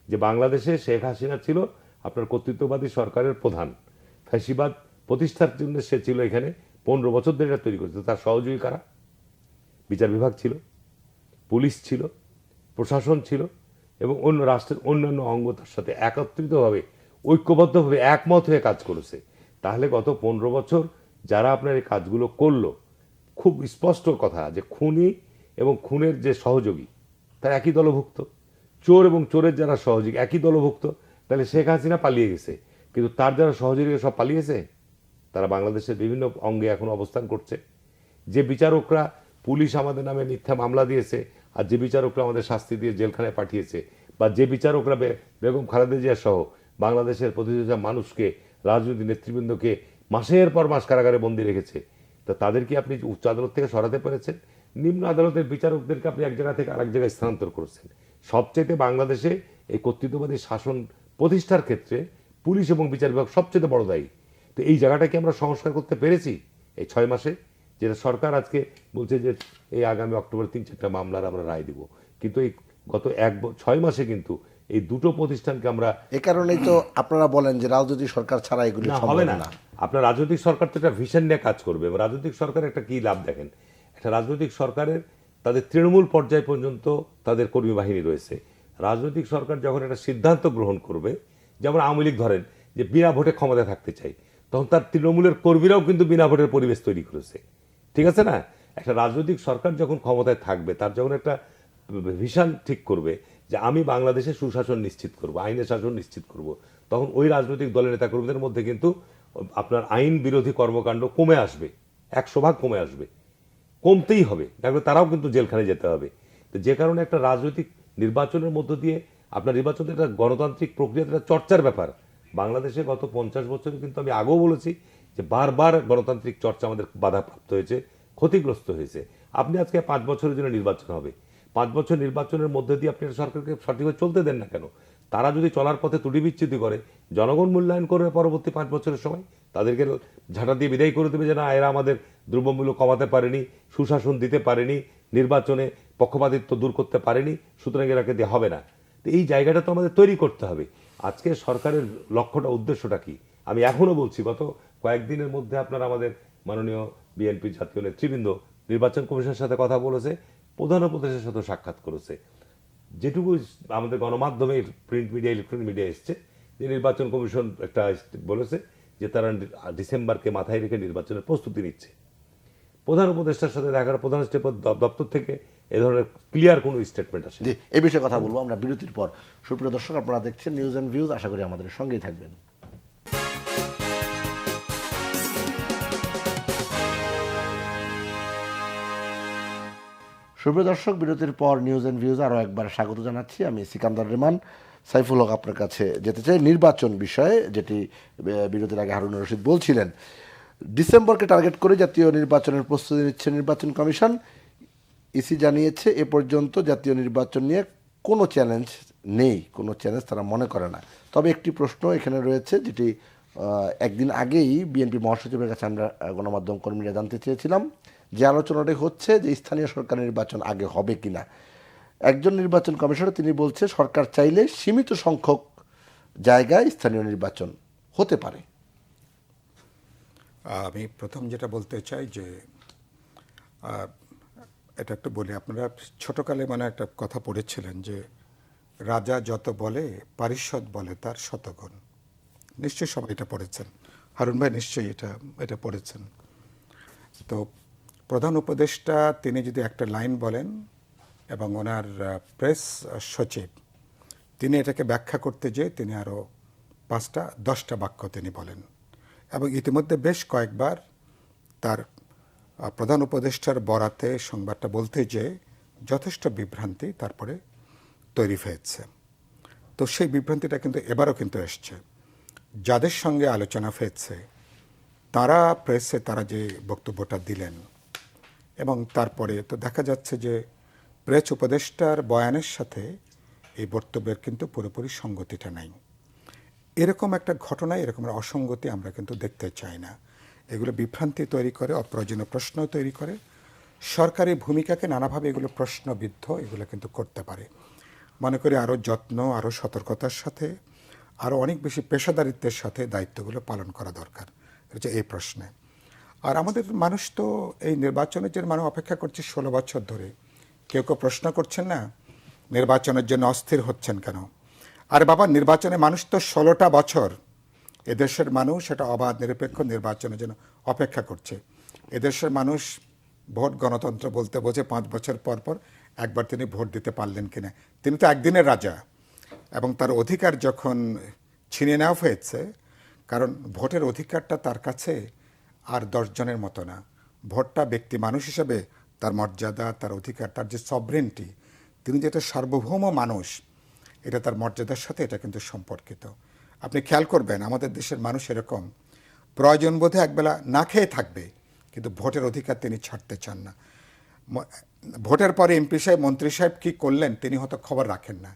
যে বাংলাদেশে শেখ হাসিনা ছিল আপনার কর্তৃত্ববাদী সরকারের প্রধান। ফ্যাসিবাদ প্রতিষ্ঠার জন্য সে ছিল এখানে 15 বছর ধরে এটা তৈরি করেছে। তার সহযোগী কারা? বিচার বিভাগ ছিল, পুলিশ ছিল, প্রশাসন ছিল এবং অন্য রাষ্ট্রের অন্যান্য অঙ্গ তার সাথে একত্রিতভাবে ঐক্যবদ্ধভাবে একমত হয়ে কাজ করেছে, তাহলে গত 15 বছর যারা আপনার এই কাজগুলো করলো, খুব স্পষ্ট কথা যে খুনি এবং খুনের যে সহযোগী তারা একই দলভুক্ত, চোর এবং চোরের যারা সহযোগী একই দলভুক্ত। তাহলে শেখ হাসিনা পালিয়ে গেছে, কিন্তু তার যারা সহযোগী সব পালিয়েছে, তারা বাংলাদেশের বিভিন্ন অঙ্গে এখন অবস্থান করছে। যে বিচারকরা, পুলিশ আমাদের নামে মিথ্যা মামলা দিয়েছে আর যে বিচারকরা আমাদের শাস্তি দিয়ে জেলখানায় পাঠিয়েছে, বা যে বিচারকরা বেগম খালেদা জিয়া সহ বাংলাদেশের প্রতিনিধি মানুষকে, রাজনৈতিক নেতৃবৃন্দকে মাসের পর মাস কারাগারে বন্দী রেখেছে, তা তাদেরকে আপনি উচ্চ আদালত থেকে সরাতে পেরেছেন, নিম্ন আদালতের বিচারকদেরকে আপনি এক জায়গা থেকে আরেক জায়গায় স্থানান্তর করেছেন। সবচেয়ে বাংলাদেশে এই কর্তৃত্ববাদী শাসন প্রতিষ্ঠার ক্ষেত্রে পুলিশ এবং বিচার বিভাগ সবচেয়ে বড় দায়ী। তো এই জায়গাটাকে আমরা সংস্কার করতে পেরেছি এই 6 মাসে, যেটা সরকার আজকে বলছে যে এই আগামী অক্টোবর 3-4টা মামলার আমরা রায় দিব, কিন্তু এই গত 6 মাসে কিন্তু এই দুটো প্রতিষ্ঠানকে আমরা এ কারণেই তো আপনারা বলেন যে রাজনৈতিক সরকার ছাড়া এগুলি না সম্ভব হবে না। না। আপনার রাজনৈতিক সরকার তো একটা ভিশন নিয়ে কাজ করবে। রাজনৈতিক সরকারের একটা কি লাভ দেখেন, একটা রাজনৈতিক সরকারের তাদের তৃণমূল পর্যায় পর্যন্ত তাদের কর্মী বাহিনী রয়েছে। রাজনৈতিক সরকার যখন একটা সিদ্ধান্ত গ্রহণ করবে, যেমন আওয়ামী লীগ ধরেন যে বিনা ভোটে ক্ষমতায় থাকতে চাই, তখন তার তৃণমূলের কর্মীরাও কিন্তু বিনা ভোটের পরিবেশ তৈরি করেছে, ঠিক আছে না? একটা রাজনৈতিক সরকার যখন ক্ষমতায় থাকবে, তার যখন একটা ভিশন ঠিক করবে যে আমি বাংলাদেশে সুশাসন নিশ্চিত করব, আইনের শাসন নিশ্চিত করব, তখন ওই রাজনৈতিক দলের নেতাকর্মীদের মধ্যে কিন্তু আপনার আইন বিরোধী কর্মকাণ্ড কমে আসবে, 100% কমে আসবে, কমতেই হবে, দেখবে তারাও কিন্তু জেলখানে যেতে হবে। তো যে কারণে একটা রাজনৈতিক নির্বাচনের মধ্য দিয়ে আপনার নির্বাচনের একটা গণতান্ত্রিক প্রক্রিয়া, একটা চর্চার ব্যাপার। বাংলাদেশে গত 50 বছরে কিন্তু আমি আগেও বলেছি যে বারবার গণতান্ত্রিক চর্চা আমাদের বাধাপ্রাপ্ত হয়েছে, ক্ষতিগ্রস্ত হয়েছে। আপনি আজকে 5 বছরের জন্য নির্বাচন হবে, 5 বছর নির্বাচনের মধ্যে দিয়ে আপনি সরকারকে সঠিকভাবে চলতে দেন না কেন? তারা যদি চলার পথে ত্রুটি বিচ্যুতি করে, জনগণ মূল্যায়ন করবে পরবর্তী 5 বছরের সময়, তাদেরকে ঝাঁটা দিয়ে বিদায় করে দেবে যে না, এরা আমাদের দ্রব্যমূল্য কমাতে পারেনি, সুশাসন দিতে পারেনি, নির্বাচনে পক্ষপাতিত্ব দূর করতে পারেনি, সুতরাং এরাকে দিয়ে হবে না। তো এই জায়গাটা তো আমাদের তৈরি করতে হবে। আজকে সরকারের লক্ষ্যটা, উদ্দেশ্যটা কি? আমি এখনো বলছি, গত কয়েকদিনের মধ্যে আপনার আমাদের মাননীয় বিএনপি জাতীয় নেতৃবৃন্দ নির্বাচন কমিশনের সাথে কথা বলেছে, প্রধান উপদেষ্টার সাথে সাক্ষাৎ করেছে। যেটুকু আমাদের গণমাধ্যমে, প্রিন্ট মিডিয়া, ইলেকট্রনিক মিডিয়া এসছে, যে নির্বাচন কমিশন একটা বলেছে যে তারা ডিসেম্বরকে মাথায় রেখে নির্বাচনের প্রস্তুতি নিচ্ছে। প্রধান উপদেষ্টার সাথে দেখা, প্রধান দপ্তর থেকে এ ধরনের ক্লিয়ার কোনো স্টেটমেন্ট আসে। জি, এই বিষয়ে কথা বলবো আমরা বিরতির পর। সুপ্রিয় দর্শক, আপনারা দেখছেন নিউজ অ্যান্ড ভিউজ, আশা করি আমাদের সঙ্গেই থাকবেন। সুপ্রিয় দর্শক, বিরতির পর নিউজ অ্যান্ড ভিউজ আরও একবার স্বাগত জানাচ্ছি। আমি সিকান্দার রেমান। সাইফুল হক আপনার কাছে যেতে চাই নির্বাচন বিষয়ে, যেটি বিরতির আগে হারুন রশিদ বলছিলেন। ডিসেম্বরকে টার্গেট করে জাতীয় নির্বাচনের প্রস্তুতি নিচ্ছে নির্বাচন কমিশন। ইসি জানিয়েছে এ পর্যন্ত জাতীয় নির্বাচন নিয়ে কোনো চ্যালেঞ্জ নেই, কোনো চ্যালেঞ্জ তারা মনে করে না। তবে একটি প্রশ্ন এখানে রয়েছে, যেটি একদিন আগেই বিএনপি মহাসচিবের কাছে আমরা গণমাধ্যম কর্মীরা জানতে চেয়েছিলাম, যে আলোচনাটি হচ্ছে যে স্থানীয় সরকার নির্বাচন আগে হবে কিনা। একজন নির্বাচন কমিশনার তিনি বলছে সরকার চাইলে সীমিত সংখ্যক জায়গায় স্থানীয় নির্বাচন হতে পারে। আমি প্রথম যেটা বলতে চাই যে এটা একটু বলি, আপনারা ছোটকালে মানে একটা কথা পড়েছিলেন যে রাজা যত বলে পারিষদ বলে তার শতগুণ। নিশ্চয়ই সবাই এটা পড়েছেন, হারুন ভাই নিশ্চয়ই এটা পড়েছেন। তো প্রধান উপদেষ্টা তিনি যদি একটা লাইন বলেন এবং ওনার প্রেস সচিব তিনি এটাকে ব্যাখ্যা করতে যেয়ে তিনি আরও 5টা-10টা বাক্য তিনি বলেন, এবং ইতিমধ্যে বেশ কয়েকবার তার প্রধান উপদেষ্টার বরাতে সংবাদটা বলতে যেয়ে যথেষ্ট বিভ্রান্তি তারপরে তৈরি হয়েছে। তো সেই বিভ্রান্তিটা কিন্তু এবারও কিন্তু এসছে। যাদের সঙ্গে আলোচনা হয়েছে তারা প্রেসে তারা যে বক্তব্যটা দিলেন, এবং তারপরে তো দেখা যাচ্ছে যে প্রেস উপদেষ্টার বয়ানের সাথে এই বক্তব্যের কিন্তু পুরোপুরি সঙ্গতিটা নাই। এরকম একটা ঘটনায় এরকম অসঙ্গতি আমরা কিন্তু দেখতে চাই না। এগুলো বিভ্রান্তি তৈরি করে, অপ্রয়োজনীয় প্রশ্ন তৈরি করে, সরকারি ভূমিকাকে নানাভাবে এগুলো প্রশ্নবিদ্ধ এগুলো কিন্তু করতে পারে। মনে করি আরও যত্ন, আরও সতর্কতার সাথে, আরও অনেক বেশি পেশাদারিত্বের সাথে দায়িত্বগুলো পালন করা দরকার হচ্ছে এই প্রশ্নে। আর আমাদের মানুষ তো এই নির্বাচনের জন্য মানুষ অপেক্ষা করছে 16 বছর ধরে। কেউ কেউ প্রশ্ন করছেন না নির্বাচনের জন্য অস্থির হচ্ছেন কেন? আরে বাবা, নির্বাচনে মানুষ তো 16টা বছর, এদেশের মানুষ এটা অবাধ নিরপেক্ষ নির্বাচনের জন্য অপেক্ষা করছে। এদেশের মানুষ ভোট গণতন্ত্র বলতে বোঝে 5 বছর পর পর একবার তিনি ভোট দিতে পারলেন কিনা। তিনি তো একদিনের রাজা, এবং তার অধিকার যখন ছিনিয়ে নেওয়া হয়েছে, কারণ ভোটের অধিকারটা তার কাছে আর 10 জনের মতো না। ভোটটা ব্যক্তি মানুষ হিসেবে তার মর্যাদা, তার অধিকার, তার যে সভরেন্টি, তিনি যেটা সার্বভৌম মানুষ, এটা তার মর্যাদার সাথে এটা কিন্তু সম্পর্কিত। আপনি খেয়াল করবেন আমাদের দেশের মানুষ এরকম, প্রয়োজন বোধে একবেলা না খেয়ে থাকবে, কিন্তু ভোটের অধিকার তিনি ছাড়তে চান না। ভোটের পরে এমপি সাহেব, মন্ত্রী সাহেব কী করলেন তিনি হয়তো খবর রাখেন না,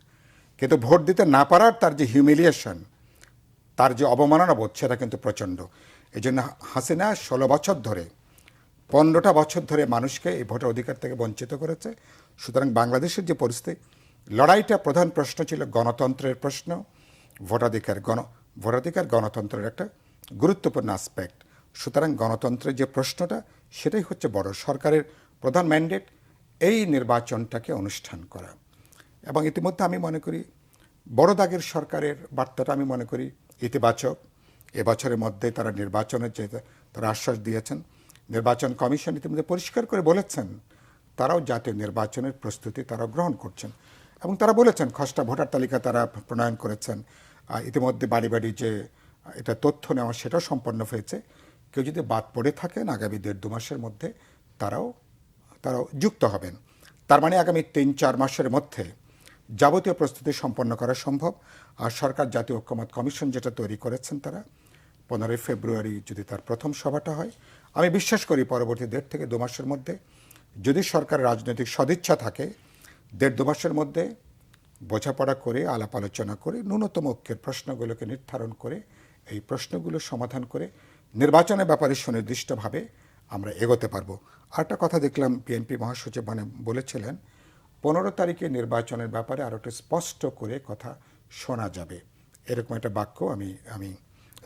কিন্তু ভোট দিতে না পারার তার যে হিউমিলিয়েশন, তার যে অবমাননা বোধ, সেটা কিন্তু প্রচণ্ড। এই জন্য হাসিনা 16 বছর ধরে, 15টা বছর ধরে মানুষকে এই ভোটের অধিকার থেকে বঞ্চিত করেছে। সুতরাং বাংলাদেশের যে পরিস্থিতি, লড়াইটা প্রধান প্রশ্ন ছিল গণতন্ত্রের প্রশ্ন। ভোটাধিকার গণতন্ত্রের একটা গুরুত্বপূর্ণ আসপেক্ট। সুতরাং গণতন্ত্রের যে প্রশ্নটা, সেটাই হচ্ছে বড়। সরকারের প্রধান ম্যান্ডেট এই নির্বাচনটাকে অনুষ্ঠান করা। এবং ইতিমধ্যে আমি মনে করি বড় দাগের সরকারের বার্তাটা আমি মনে করি ইতিবাচক। এবছরের মধ্যে তারা নির্বাচনের যে তারা আশ্বাস দিয়েছেন, নির্বাচন কমিশন ইতিমধ্যে পরিষ্কার করে বলেছেন তারাও জাতীয় নির্বাচনের প্রস্তুতি তারা গ্রহণ করছেন। এবং তারা বলেছেন খসড়া ভোটার তালিকা তারা প্রণয়ন করেছেন। ইতিমধ্যে বাড়ি বাড়ি যে এটা তথ্য নেওয়া, সেটাও সম্পন্ন হয়েছে। কেউ যদি বাদ পড়ে থাকেন, আগামী 1.5-2 মাসের মধ্যে তারাও যুক্ত হবেন। তার মানে আগামী 3-4 মাসের মধ্যে যাবতীয় প্রস্তুতি সম্পন্ন করা সম্ভব। আর সরকার জাতীয় ঐক্যমত কমিশন যেটা তৈরি করেছেন, তারা 15 ফেব্রুয়ারি যদি তার প্রথম সভাটা হয়, আমি বিশ্বাস করি পরবর্তী 1.5 থেকে 2 মাসের মধ্যে, যদি সরকারের রাজনৈতিক সদিচ্ছা থাকে, 1.5-2 মাসের মধ্যে বোঝাপড়া করে, আলাপ আলোচনা করে, ন্যূনতম ঐক্যের প্রশ্নগুলোকে নির্ধারণ করে, এই প্রশ্নগুলো সমাধান করে নির্বাচনের ব্যাপারে সুনির্দিষ্টভাবে আমরা এগোতে পারবো। আরেকটা কথা দেখলাম বিএনপি মহাসচিব বলেছিলেন 15 তারিখে নির্বাচনের ব্যাপারে আরও একটু স্পষ্ট করে কথা শোনা যাবে, এরকম একটা বাক্য আমি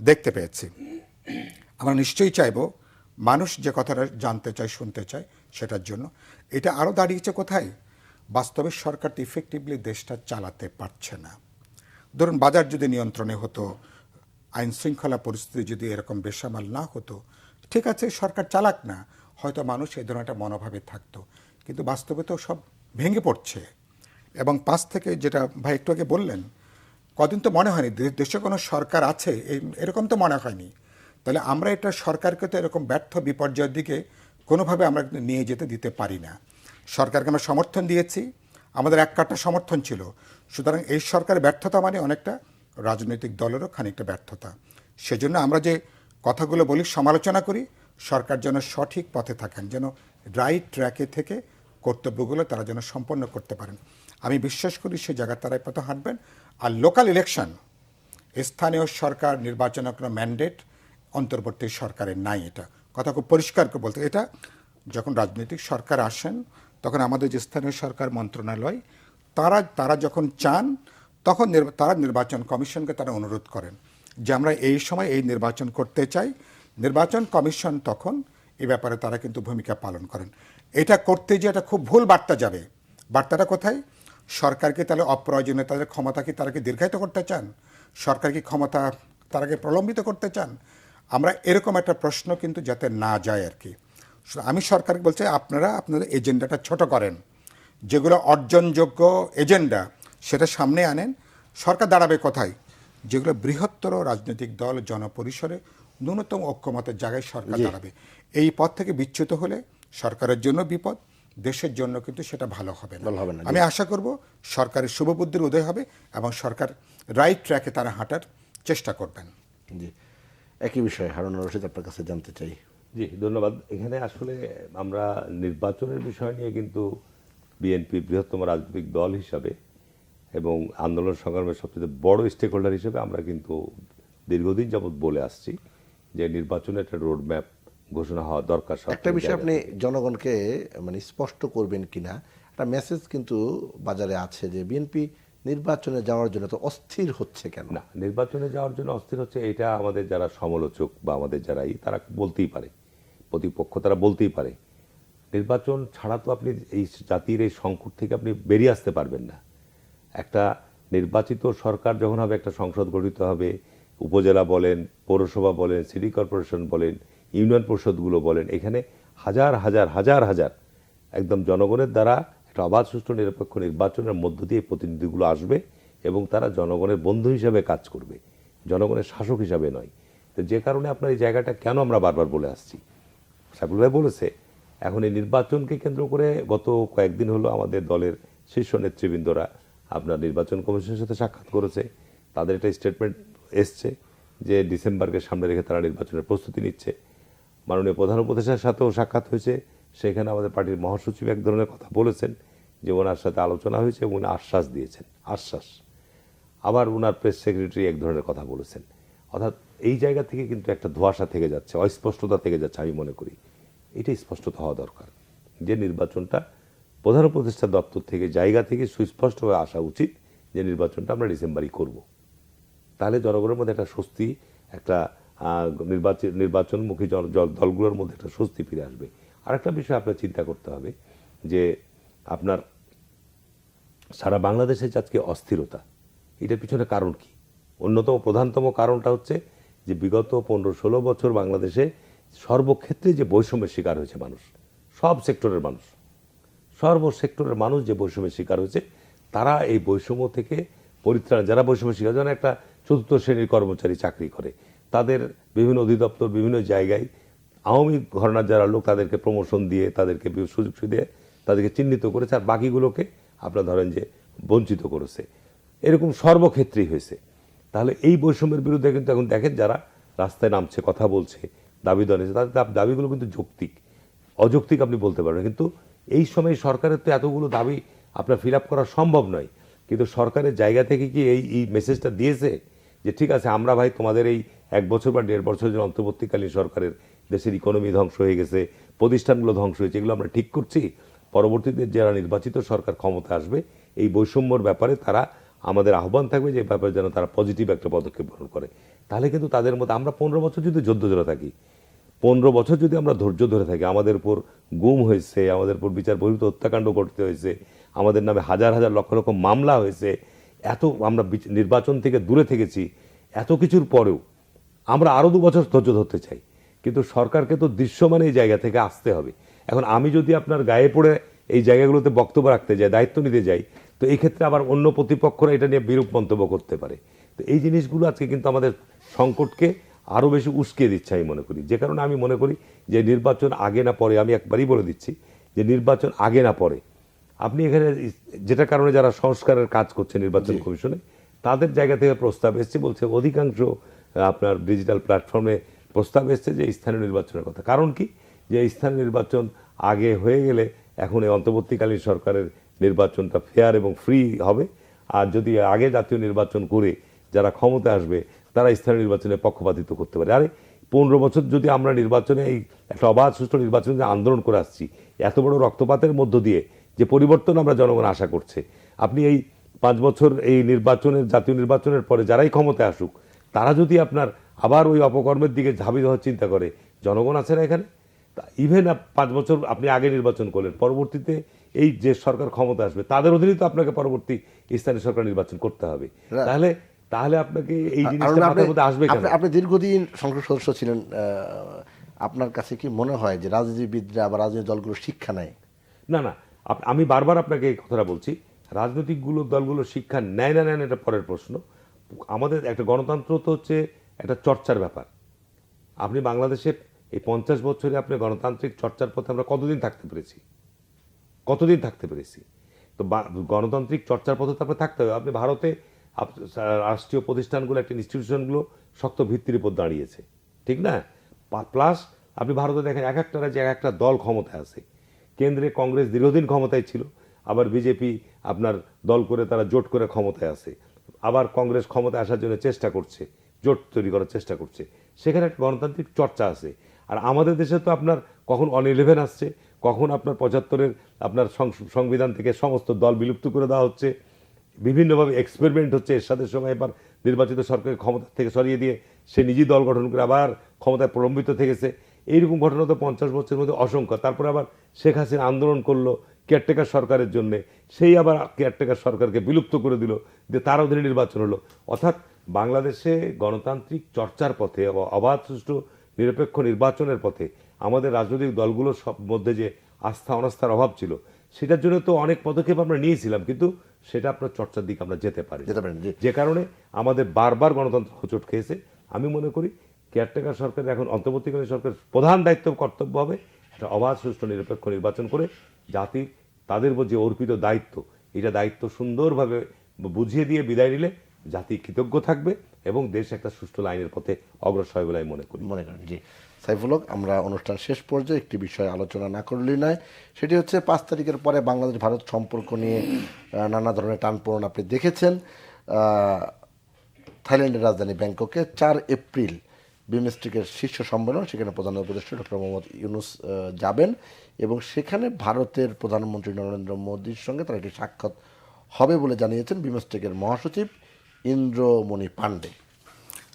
দেখতে পেয়েছি। আমরা নিশ্চয়ই চাইব মানুষ যে কথাটা জানতে চায়, শুনতে চায়, সেটার জন্য। এটা আরও দাঁড়িয়েছে কোথায়? বাস্তবে সরকার তো ইফেক্টিভলি দেশটা চালাতে পারছে না। ধরুন বাজার যদি নিয়ন্ত্রণে হতো, আইন শৃঙ্খলা পরিস্থিতি যদি এরকম বেসামাল না হতো, ঠিক আছে সরকার চালাক না, হয়তো মানুষ এই ধরনের একটা মনোভাবে থাকতো। কিন্তু বাস্তবে তো সব ভেঙে পড়ছে। এবং 5 থেকে যেটা ভাই একটু আগে বললেন, কদিন তো মনে হয়নি দেশে কোনো সরকার আছে, এরকম তো মনে হয়নি। তাহলে আমরা এটা সরকারকে তো এরকম ব্যর্থ বিপর্যয়ের দিকে কোনোভাবে আমরা নিয়ে যেতে দিতে পারি না। সরকারকে আমরা সমর্থন দিয়েছি, আমাদের এক কাট্টা সমর্থন ছিল। সুতরাং এই সরকারের ব্যর্থতা মানে অনেকটা রাজনৈতিক দলেরও খানিকটা ব্যর্থতা। সেজন্য আমরা যে কথাগুলো বলি, সমালোচনা করি, সরকার যেন সঠিক পথে থাকেন, যেন রাইট ট্র্যাকে থেকে কর্তব্যগুলো তারা যেন সম্পন্ন করতে পারেন। আমি বিশ্বাস করি সে জায়গায় তারা পথে হাঁটবেন। আর লোকাল ইলেকশন, স্থানীয় সরকার নির্বাচনের কোনো ম্যান্ডেট অন্তর্বর্তী সরকারের নাই। এটা কথা খুব পরিষ্কার করে বলতে, এটা যখন রাজনৈতিক সরকার আসেন, তখন আমাদের যে স্থানীয় সরকার মন্ত্রণালয়, তারা যখন চান, তখন তারা নির্বাচন কমিশনকে তারা অনুরোধ করেন যে আমরা এই সময় এই নির্বাচন করতে চাই। নির্বাচন কমিশন তখন এই ব্যাপারে তারা কিন্তু ভূমিকা পালন করেন। এটা করতে যে এটা খুব ভুল বার্তা যাবে। বার্তাটা কোথায়? সরকারকে তাহলে অপ্রয়োজনীয় তাদের ক্ষমতা কি তারা কি দীর্ঘায়িত করতে চান? সরকার কি ক্ষমতা তারাকে প্রলম্বিত করতে চান? আমরা এরকম একটা প্রশ্ন কিন্তু যাতে না যায় আর কি। আমি সরকারকে বলছি, আপনারা আপনাদের এজেন্ডাটা ছোট করেন, যেগুলো অর্জনযোগ্য এজেন্ডা সেটা সামনে আনেন। সরকার দাঁড়াবে কোথায়? যেগুলো বৃহত্তর রাজনৈতিক দল জনপরিসরে ন্যূনতম ঐক্যমতের জায়গায় সরকার দাঁড়াবে। এই পথ থেকে বিচ্যুত হলে সরকারের জন্য বিপদ, দেশের জন্য কিন্তু সেটা ভালো হবে না। আমি আশা করব সরকারের শুভবুদ্ধির উদয় হবে এবং সরকার রাইট ট্র্যাকে তারা হাঁটার চেষ্টা করবেন। জি, একই বিষয়ে হারুনুর রশিদ আপনার কাছে জানতে চাই। জি, ধন্যবাদ। এখানে আসলে আমরা নির্বাচনের বিষয় নিয়ে কিন্তু বিএনপি বৃহত্তম রাজনৈতিক দল হিসাবে এবং আন্দোলন সংগ্রামের সবচেয়ে বড় স্টেক হোল্ডার হিসেবে আমরা কিন্তু দীর্ঘদিন যাবৎ বলে আসছি যে নির্বাচনের একটা রোডম্যাপ ঘোষণা হওয়া দরকার। একটা বিষয় আপনি জনগণকে মানে স্পষ্ট করবেন কিনা, একটা মেসেজ কিন্তু বাজারে আছে যে বিএনপি নির্বাচনে যাওয়ার জন্য তো অস্থির হচ্ছে কেন? না, নির্বাচনে যাওয়ার জন্য অস্থির হচ্ছে এটা আমাদের যারা সমালোচক বা আমাদের যারাই তারা বলতেই পারে, প্রতিপক্ষ তারা বলতেই পারে। নির্বাচন ছাড়া তো আপনি এই জাতির এই সংকট থেকে আপনি বেরিয়ে আসতে পারবেন না। একটা নির্বাচিত সরকার যখন হবে, একটা সংসদ গঠিত হবে, উপজেলা বলেন, পৌরসভা বলেন, সিটি কর্পোরেশন বলেন, ইউনিয়ন পরিষদগুলো বলেন, এখানে হাজার হাজার হাজার হাজার একদম জনগণের দ্বারা একটা অবাধ সুষ্ঠু নিরপেক্ষ নির্বাচনের মধ্য দিয়ে প্রতিনিধিগুলো আসবে এবং তারা জনগণের বন্ধু হিসাবে কাজ করবে, জনগণের শাসক হিসাবে নয়। তো যে কারণে আপনার এই জায়গাটা কেন আমরা বারবার বলে আসছি, সাইফুল ভাই বলেছে, এখন এই নির্বাচনকে কেন্দ্র করে গত কয়েকদিন হলো আমাদের দলের শীর্ষ নেতৃবৃন্দরা আপনার নির্বাচন কমিশনের সাথে সাক্ষাৎ করেছে। তাদের একটা স্টেটমেন্ট এসছে যে ডিসেম্বরকে সামনে রেখে তারা নির্বাচনের প্রস্তুতি নিচ্ছে। মাননীয় প্রধান উপদেষ্টার সাথেও সাক্ষাৎ হয়েছে, সেখানে আমাদের পার্টির মহাসচিব এক ধরনের কথা বলেছেন যে ওনার সাথে আলোচনা হয়েছে এবং উনি আশ্বাস দিয়েছেন, আশ্বাস। আবার ওনার প্রেস সেক্রেটারি এক ধরনের কথা বলেছেন। অর্থাৎ এই জায়গা থেকে কিন্তু একটা ধোঁয়াশা থেকে যাচ্ছে, অস্পষ্টতা থেকে যাচ্ছে। আমি মনে করি এটা স্পষ্টতা হওয়া দরকার যে নির্বাচনটা প্রধান উপদেষ্টা দপ্তর থেকে জায়গা থেকে সুস্পষ্ট হয়ে আসা উচিত যে নির্বাচনটা আমরা ডিসেম্বরই করব। তাহলে জনগণের মধ্যে একটা স্বস্তি, একটা নির্বাচনমুখী দলগুলোর মধ্যে একটা স্বস্তি ফিরে আসবে। আরেকটা বিষয় আপনার চিন্তা করতে হবে যে আপনার সারা বাংলাদেশে যে আজকে অস্থিরতা, এটার পিছনে কারণ কি? অন্যতম প্রধানতম কারণটা হচ্ছে যে বিগত 15-16 বছর বাংলাদেশে সর্বক্ষেত্রে যে বৈষম্যের শিকার হয়েছে মানুষ, সব সেক্টরের মানুষ, সর্বসেক্টরের মানুষ যে বৈষম্যের শিকার হয়েছে, তারা এই বৈষম্য থেকে পরিত্রাণ, যারা বৈষম্যের শিকার, যেন একটা চতুর্থ শ্রেণীর কর্মচারী চাকরি করে, তাদের বিভিন্ন অধিদপ্তর বিভিন্ন জায়গায় আওয়ামী ঘরানার যারা লোক তাদেরকে প্রমোশন দিয়ে, তাদেরকে সুযোগ সুবিধা, তাদেরকে চিহ্নিত করেছে, আর বাকিগুলোকে আপনারা ধরেন যে বঞ্চিত করেছে। এরকম সর্বক্ষেত্রেই হয়েছে। তাহলে এই বৈষম্যের বিরুদ্ধে কিন্তু এখন দেখেন যারা রাস্তায় নামছে, কথা বলছে, দাবি জানিয়েছে, তাদের দাবিগুলো কিন্তু যৌক্তিক, অযৌক্তিক আপনি বলতে পারবেন। কিন্তু এই সময় সরকারের তো এতগুলো দাবি আপনার ফিল আপ করা সম্ভব নয়। কিন্তু সরকারের জায়গা থেকে কি এই মেসেজটা দিয়েছে যে ঠিক আছে, আমরা ভাই তোমাদের এই 1 বছর বা 1.5 বছরের জন্য অন্তর্বর্তীকালীন সরকারের দেশের ইকোনমি ধ্বংস হয়ে গেছে, প্রতিষ্ঠানগুলো ধ্বংস হয়েছে, এগুলো আমরা ঠিক করছি, পরবর্তীতে যারা নির্বাচিত সরকার ক্ষমতা আসবে এই বৈষম্যর ব্যাপারে তারা আমাদের আহ্বান থাকবে যে ব্যাপারে যেন তারা পজিটিভ একটা পদক্ষেপ গ্রহণ করে। তাহলে কিন্তু তাদের মধ্যে, আমরা 15 বছর যদি যুদ্ধ ধরে থাকি, 15 বছর যদি আমরা ধৈর্য ধরে থাকি, আমাদের উপর গুম হয়েছে, আমাদের উপর বিচার বহির্ভূত হত্যাকাণ্ড করতে হয়েছে, আমাদের নামে হাজার হাজার লক্ষ লক্ষ মামলা হয়েছে, এত আমরা নির্বাচন থেকে দূরে থেকেছি, এত কিছুর পরেও আমরা আরও 2 বছর ধৈর্য ধরতে চাই। কিন্তু সরকারকে তো দৃশ্যমান এই জায়গা থেকে আসতে হবে। এখন আমি যদি আপনার গায়ে পড়ে এই জায়গাগুলোতে বক্তব্য রাখতে যাই, দায়িত্ব নিতে যাই, তো এই ক্ষেত্রে আবার অন্য প্রতিপক্ষরা এটা নিয়ে বিরূপ মন্তব্য করতে পারে। তো এই জিনিসগুলো আজকে কিন্তু আমাদের সংকটকে আরও বেশি উস্কিয়ে দিচ্ছে আমি মনে করি। যে কারণে আমি মনে করি যে নির্বাচন আগে না পরে, আমি একবারই বলে দিচ্ছি যে নির্বাচন আগে না পরে, আপনি এখানে যেটা কারণে যারা সংস্কারের কাজ করছে নির্বাচন কমিশনে, তাদের জায়গা থেকে প্রস্তাব এসছে, বলছে অধিকাংশ আপনার ডিজিটাল প্ল্যাটফর্মে প্রস্তাব এসছে যে স্থানীয় নির্বাচনের কথা। কারণ কি, যে স্থানীয় নির্বাচন আগে হয়ে গেলে এখন এই অন্তর্বর্তীকালীন সরকারের নির্বাচনটা ফেয়ার এবং ফ্রি হবে। আর যদি আগে জাতীয় নির্বাচন করে যারা ক্ষমতা আসবে তারা স্থানীয় নির্বাচনে পক্ষপাতিত্ব করতে পারে। আরে 15 বছর যদি আমরা নির্বাচনে এই একটা অবাধ সুষ্ঠু নির্বাচনে যে আন্দোলন করে আসছি, এত বড় রক্তপাতের মধ্য দিয়ে যে পরিবর্তন আমরা জনগণ আশা করছে, আপনি এই 5 বছর এই নির্বাচনের, জাতীয় নির্বাচনের পরে যারাই ক্ষমতায় আসুক, তারা যদি আপনার আবার ওই অপকর্মের দিকে ঝাঁপিয়ে দেওয়ার চিন্তা করে, জনগণ আছে না এখানে? ইভেন 5 বছর আপনি আগে নির্বাচন করলেন, পরবর্তীতে এই যে সরকার ক্ষমতা আসবে তাদের অধীনেই তো আপনাকে পরবর্তী স্থানীয় সরকার নির্বাচন করতে হবে। তাহলে আপনাকে এই জিনিসটা মাথার মধ্যে আসবে কেন? আপনি দীর্ঘদিন সংসদ সদস্য ছিলেন, আপনার কাছে কি মনে হয় যে রাজনীতিবিদরা বা রাজনৈতিক দলগুলো শিক্ষা নেয়? না না, আমি বারবার আপনাকে এই কথাটা বলছি, রাজনৈতিক দলগুলো শিক্ষা নেয় না নেয় এটা পরের প্রশ্ন। আমাদের একটা গণতন্ত্র তো হচ্ছে একটা চর্চার ব্যাপার। আপনি বাংলাদেশে এই 50 বছরে আপনি গণতান্ত্রিক চর্চার পথে আমরা কতদিন থাকতে পেরেছি? তো গণতান্ত্রিক চর্চার পথে তো আপনার থাকতে হবে। আপনি ভারতে রাষ্ট্রীয় প্রতিষ্ঠানগুলো, একটা ইনস্টিটিউশনগুলো শক্ত ভিত্তির উপর দাঁড়িয়েছে, ঠিক না? প্লাস আপনি ভারতে দেখেন এক একটা রাজ্যে এক একটা দল ক্ষমতায় আছে। কেন্দ্রে কংগ্রেস দীর্ঘদিন ক্ষমতায় ছিল, আবার বিজেপি আপনার দল করে তারা জোট করে ক্ষমতায় আছে, আবার কংগ্রেস ক্ষমতায় আসার জন্য চেষ্টা করছে, জোট তৈরি করার চেষ্টা করছে। সেখানে একটা গণতান্ত্রিক চর্চা আছে। আর আমাদের দেশে তো আপনার কখন 11 আসছে, কখন আপনার 75-এর আপনার সংবিধান থেকে সমস্ত দল বিলুপ্ত করে দেওয়া হচ্ছে, বিভিন্নভাবে এক্সপেরিমেন্ট হচ্ছে। এরশাদের সময় এবার নির্বাচিত সরকারের ক্ষমতা থেকে সরিয়ে দিয়ে সে নিজেই দল গঠন করে আবার ক্ষমতায় প্রলম্বিত থেকেছে। এইরকম ঘটনা তো 50 বছরের মধ্যে অসংখ্য। তারপরে আবার শেখ হাসিনা আন্দোলন করলো, কেয়ারটেকার সরকারের জন্য, সেই আবার কেয়ারটেকার সরকারকে বিলুপ্ত করে দিল, যে তার অধীনে নির্বাচন হলো। অর্থাৎ বাংলাদেশে গণতান্ত্রিক চর্চার পথে, অবাধ সুষ্ঠু নিরপেক্ষ নির্বাচনের পথে আমাদের রাজনৈতিক দলগুলোর সব মধ্যে যে আস্থা অনাস্থার অভাব ছিল, সেটার জন্য তো অনেক পদক্ষেপ আমরা নিয়েছিলাম, কিন্তু সেটা আপনার চর্চার দিকে আমরা যেতে পারি, যে কারণে আমাদের বারবার গণতন্ত্র হোঁচট খেয়েছে। আমি মনে করি কেয়ারটেকার সরকারের এখন অন্তর্বর্তীকালীন সরকারের প্রধান দায়িত্ব কর্তব্য হবে একটা অবাধ সুষ্ঠু নিরপেক্ষ নির্বাচন করে জাতি তাদের যে অর্পিত দায়িত্ব, এটা দায়িত্ব সুন্দরভাবে বুঝিয়ে দিয়ে বিদায় নিলে জাতি কৃতজ্ঞ থাকবে এবং দেশ একটা সুষ্ঠু লাইনের পথে অগ্রসর হবে বলে আমি মনে করি। জি সাইফুল হক, আমরা অনুষ্ঠান শেষ পর্যায়ে একটি বিষয় আলোচনা না করলেই নয়, সেটি হচ্ছে 5 তারিখের পরে বাংলাদেশ ভারত সম্পর্ক নিয়ে নানা ধরনের টানপোড়েন আপনি দেখেছেন। থাইল্যান্ডের রাজধানী ব্যাংককে 4 এপ্রিল বিমস্টেকের শীর্ষ সম্মেলন, সেখানে প্রধান উপদেষ্টা ডক্টর মোহাম্মদ ইউনূস যাবেন এবং সেখানে ভারতের প্রধানমন্ত্রী নরেন্দ্র মোদীর সঙ্গে তার একটি সাক্ষাৎ হবে বলে জানিয়েছেন বিমস্টেকের মহাসচিব ইন্দ্রমণি পাণ্ডে।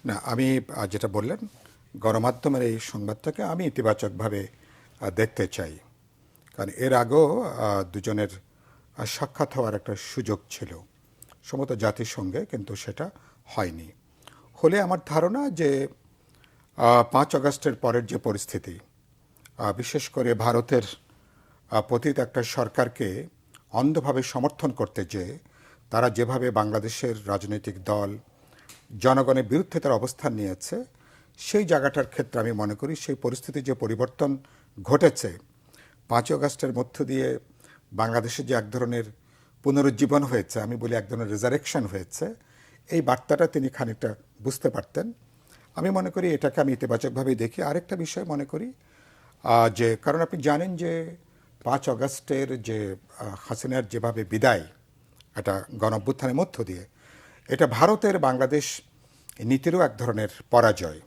না, আমি যেটা বললেন গণমাধ্যমের এই সংবাদটাকে আমি ইতিবাচকভাবে দেখতে চাই, কারণ এর আগেও দুজনের সাক্ষাৎ হওয়ার একটা সুযোগ ছিল সমস্ত জাতিসংঘে, কিন্তু সেটা হয়নি। হলে আমার ধারণা যে 5 আগস্টের পরের যে পরিস্থিতি, বিশেষ করে ভারতের পতিত একটা সরকারকে অন্ধভাবে সমর্থন করতে যে তারা যেভাবে বাংলাদেশের রাজনৈতিক দল জনগণের বিরুদ্ধে তার অবস্থান নিয়েছে, সেই জায়গাটার ক্ষেত্রে আমি মনে করি সেই পরিস্থিতির যে পরিবর্তন ঘটেছে 5 আগস্টের মধ্য দিয়ে বাংলাদেশে যে এক ধরনের পুনরুজ্জীবন হয়েছে, আমি বলি এক ধরনের রেজারেকশন হয়েছে, এই বার্তাটা তিনি খানিকটা বুঝতে পারতেন। আমি মনে করি এটাকে আমি ইতিবাচকভাবেই দেখি। আরেকটা বিষয় মনে করি যে, কারণ আপনি জানেন যে 5 আগস্টের যে হাসিনার যেভাবে বিদায় একটা গণঅভ্যুত্থানের মধ্য দিয়ে, এটা ভারতের বাংলাদেশ নীতিরও এক ধরনের পরাজয়।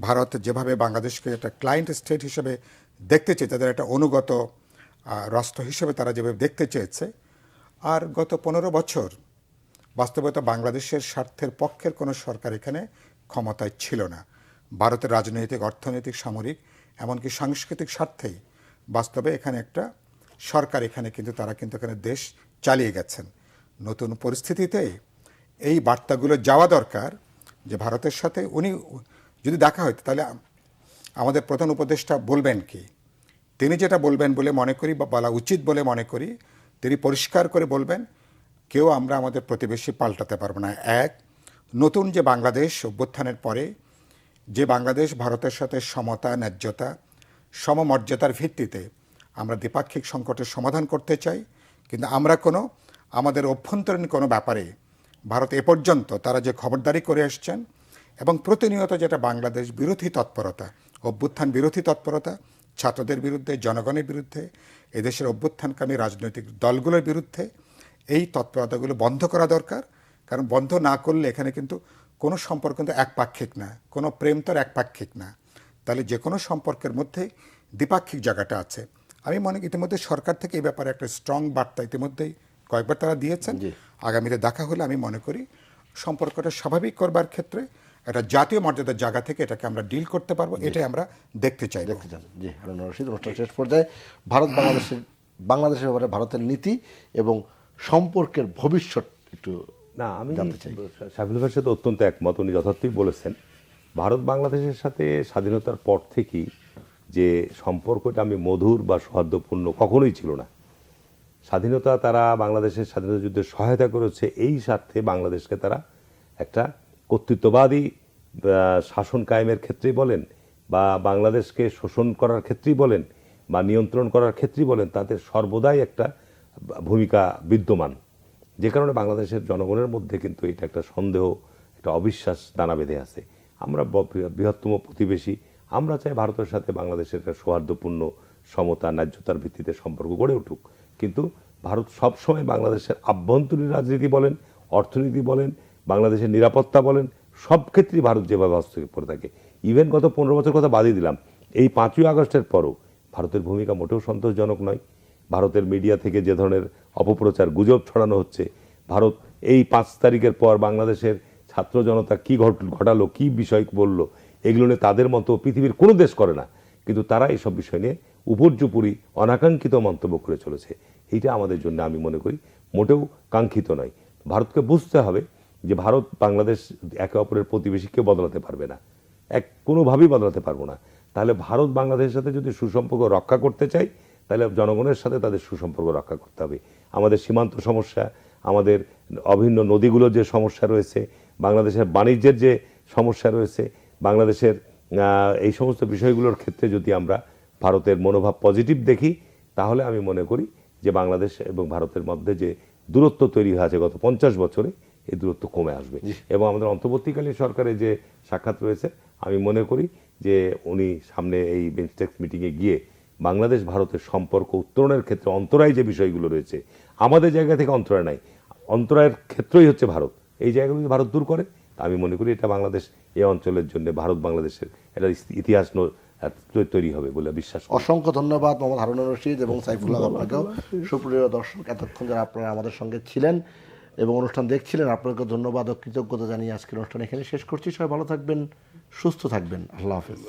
ভারত যেভাবে বাংলাদেশকে একটা ক্লায়েন্ট স্টেট হিসেবে দেখতে চেয়ে, তাদের একটা অনুগত রাষ্ট্র হিসেবে তারা যেভাবে দেখতে চেয়েছে, আর গত 15 বছর বাস্তবতা বাংলাদেশের স্বার্থের পক্ষের কোনো সরকার এখানে ক্ষমতায় ছিল না। ভারতের রাজনৈতিক, অর্থনৈতিক, সামরিক, এমনকি সাংস্কৃতিক স্বার্থেই বাস্তবে এখানে একটা সরকার কিন্তু তারা এখানে দেশ চালিয়ে গেছেন। নতুন পরিস্থিতিতে এই বার্তাগুলো যাওয়া দরকার যে ভারতের সাথে উনি যদি দেখা হইতো তাহলে আমাদের প্রধান উপদেষ্টা বলবেন কি, তিনি যেটা বলবেন বলে মনে করি বা বলা উচিত বলে মনে করি, তিনি পরিষ্কার করে বলবেন কেউ আমরা আমাদের প্রতিবেশী পাল্টাতে পারবো না। এক, নতুন যে বাংলাদেশ অভ্যুত্থানের পরে যে বাংলাদেশ ভারতের সাথে সমতা, ন্যায্যতা, সমমর্যাদার ভিত্তিতে আমরা দ্বিপাক্ষিক সংকটের সমাধান করতে চাই, কিন্তু আমরা আমাদের অভ্যন্তরীণ কোনো ব্যাপারে ভারত এ পর্যন্ত তারা যে খবরদারি করে আসছেন এবং প্রতিনিয়ত যেটা বাংলাদেশ বিরোধী তৎপরতা, অভ্যুত্থান বিরোধী তৎপরতা, ছাত্রদের বিরুদ্ধে, জনগণের বিরুদ্ধে, এদেশের অভ্যুত্থানকামী রাজনৈতিক দলগুলোর বিরুদ্ধে, এই তৎপরতাগুলো বন্ধ করা দরকার। কারণ বন্ধ না করলে এখানে কিন্তু কোনো সম্পর্ক কিন্তু একপাক্ষিক না, কোনো প্রেম তো একপাক্ষিক না। তাহলে যে কোনো সম্পর্কের মধ্যে দ্বিপাক্ষিক জায়গাটা আছে। আমি মনে করি ইতিমধ্যে সরকার থেকে এই ব্যাপারে একটা স্ট্রং বার্তা ইতিমধ্যেই কয়েকবার তারা দিয়েছেন। আগামীতে দেখা হলে আমি মনে করি সম্পর্কটা স্বাভাবিক করবার ক্ষেত্রে একটা জাতীয় মর্যাদার জায়গা থেকে এটাকে আমরা ডিল করতে পারবো, এটাই আমরা দেখতে চাই। জি, হারুন রশিদ, অনুষ্ঠান শেষ পর্যায়ে বাংলাদেশের ব্যাপারে ভারতের নীতি এবং সম্পর্কের ভবিষ্যৎ একটু না, আমি জানতে চাই। শাফিল ভাইয়ের সাথে অত্যন্ত একমত, উনি যথার্থই বলেছেন। ভারত বাংলাদেশের সাথে স্বাধীনতার পর থেকেই যে সম্পর্কটা আমি মধুর বা সৌহার্দ্যপূর্ণ কখনোই ছিল না। স্বাধীনতা, তারা বাংলাদেশের স্বাধীনতা যুদ্ধে সহায়তা করেছে এই স্বার্থে বাংলাদেশকে তারা একটা কর্তৃত্ববাদী শাসন কায়েমের ক্ষেত্রেই বলেন বা বাংলাদেশকে শোষণ করার ক্ষেত্রেই বলেন বা নিয়ন্ত্রণ করার ক্ষেত্রেই বলেন, তাদের সর্বদাই একটা ভূমিকা বিদ্যমান। যে কারণে বাংলাদেশের জনগণের মধ্যে কিন্তু এটা একটা সন্দেহ, একটা অবিশ্বাস দানা বেঁধে আছে। আমরা বৃহত্তম প্রতিবেশী, আমরা চাই ভারতের সাথে বাংলাদেশের একটা সৌহার্দ্যপূর্ণ সমতা, ন্যায্যতার ভিত্তিতে সম্পর্ক গড়ে উঠুক। কিন্তু ভারত সবসময় বাংলাদেশের আভ্যন্তরীণ রাজনীতি বলেন, অর্থনীতি বলেন, বাংলাদেশের নিরাপত্তা বলেন, সব ক্ষেত্রেই ভারত যেভাবে হস্তক্ষেপ করে থাকে। ইভেন গত 15 বছর কথা বাদই দিলাম, এই 5ই আগস্টের পরও ভারতের ভূমিকা মোটেও সন্তোষজনক নয়। ভারতের মিডিয়া থেকে যে ধরনের অপপ্রচার, গুজব ছড়ানো হচ্ছে, ভারত এই 5 তারিখের পর বাংলাদেশের ছাত্র জনতা কি ঘটালো, কি বিষয় বলল, এগুলো নিয়ে তাদের মতো পৃথিবীর কোনো দেশ করে না, কিন্তু তারা এইসব বিষয় নিয়ে উপর্যুপরি অনাকাঙ্ক্ষিত মন্তব্য করে চলেছে। এইটা আমাদের জন্য আমি মনে করি মোটেও কাঙ্ক্ষিত নয়। ভারতকে বুঝতে হবে যে ভারত বাংলাদেশ একে অপরের প্রতিবেশী কেউ বদলাতে পারবে না, কোনোভাবেই বদলাতে পারবো না। তাহলে ভারত বাংলাদেশের সাথে যদি সুসম্পর্ক রক্ষা করতে চাই, তাহলে জনগণের সাথে তাদের সুসম্পর্ক রক্ষা করতে হবে। আমাদের সীমান্ত সমস্যা, আমাদের অভিন্ন নদীগুলোর যে সমস্যা রয়েছে, বাংলাদেশের বাণিজ্যের যে সমস্যা রয়েছে, বাংলাদেশের এই সমস্ত বিষয়গুলোর ক্ষেত্রে যদি আমরা ভারতের মনোভাব পজিটিভ দেখি, তাহলে আমি মনে করি যে বাংলাদেশ এবং ভারতের মধ্যে যে দূরত্ব তৈরি হয়েছে গত 50 বছরে, এই দূরত্ব কমে আসবে। এবং আমাদের অন্তর্বর্তীকালীন সরকারের যে সাক্ষাৎ রয়েছে, আমি মনে করি যে উনি সামনে এই বেঞ্চটেক্স মিটিংয়ে গিয়ে বাংলাদেশ ভারতের সম্পর্ক উত্তরণের ক্ষেত্রে অন্তরায় যে বিষয়গুলো রয়েছে, আমাদের জায়গা থেকে অন্তরায় নাই, অন্তরায়ের ক্ষেত্রই হচ্ছে ভারত, এই জায়গাগুলো যদি ভারত দূর করে, আমি মনে করি এটা বাংলাদেশ এই অঞ্চলের জন্য, ভারত বাংলাদেশের একটা ইতিহাস তৈরি হবে বলে বিশ্বাস করি। অসংখ্য ধন্যবাদ মোহাম্মদ হারুনুর রশিদ এবং সাইফুল্লাহ আপনাকেও। সুপ্রিয় দর্শক, এতক্ষণ যারা আপনারা আমাদের সঙ্গে ছিলেন এবং অনুষ্ঠান দেখছিলেন, আপনাকে ধন্যবাদ ও কৃতজ্ঞতা জানিয়ে আজকের অনুষ্ঠান এখানে শেষ করছি। সবাই ভালো থাকবেন, সুস্থ থাকবেন। আল্লাহ হাফেজ।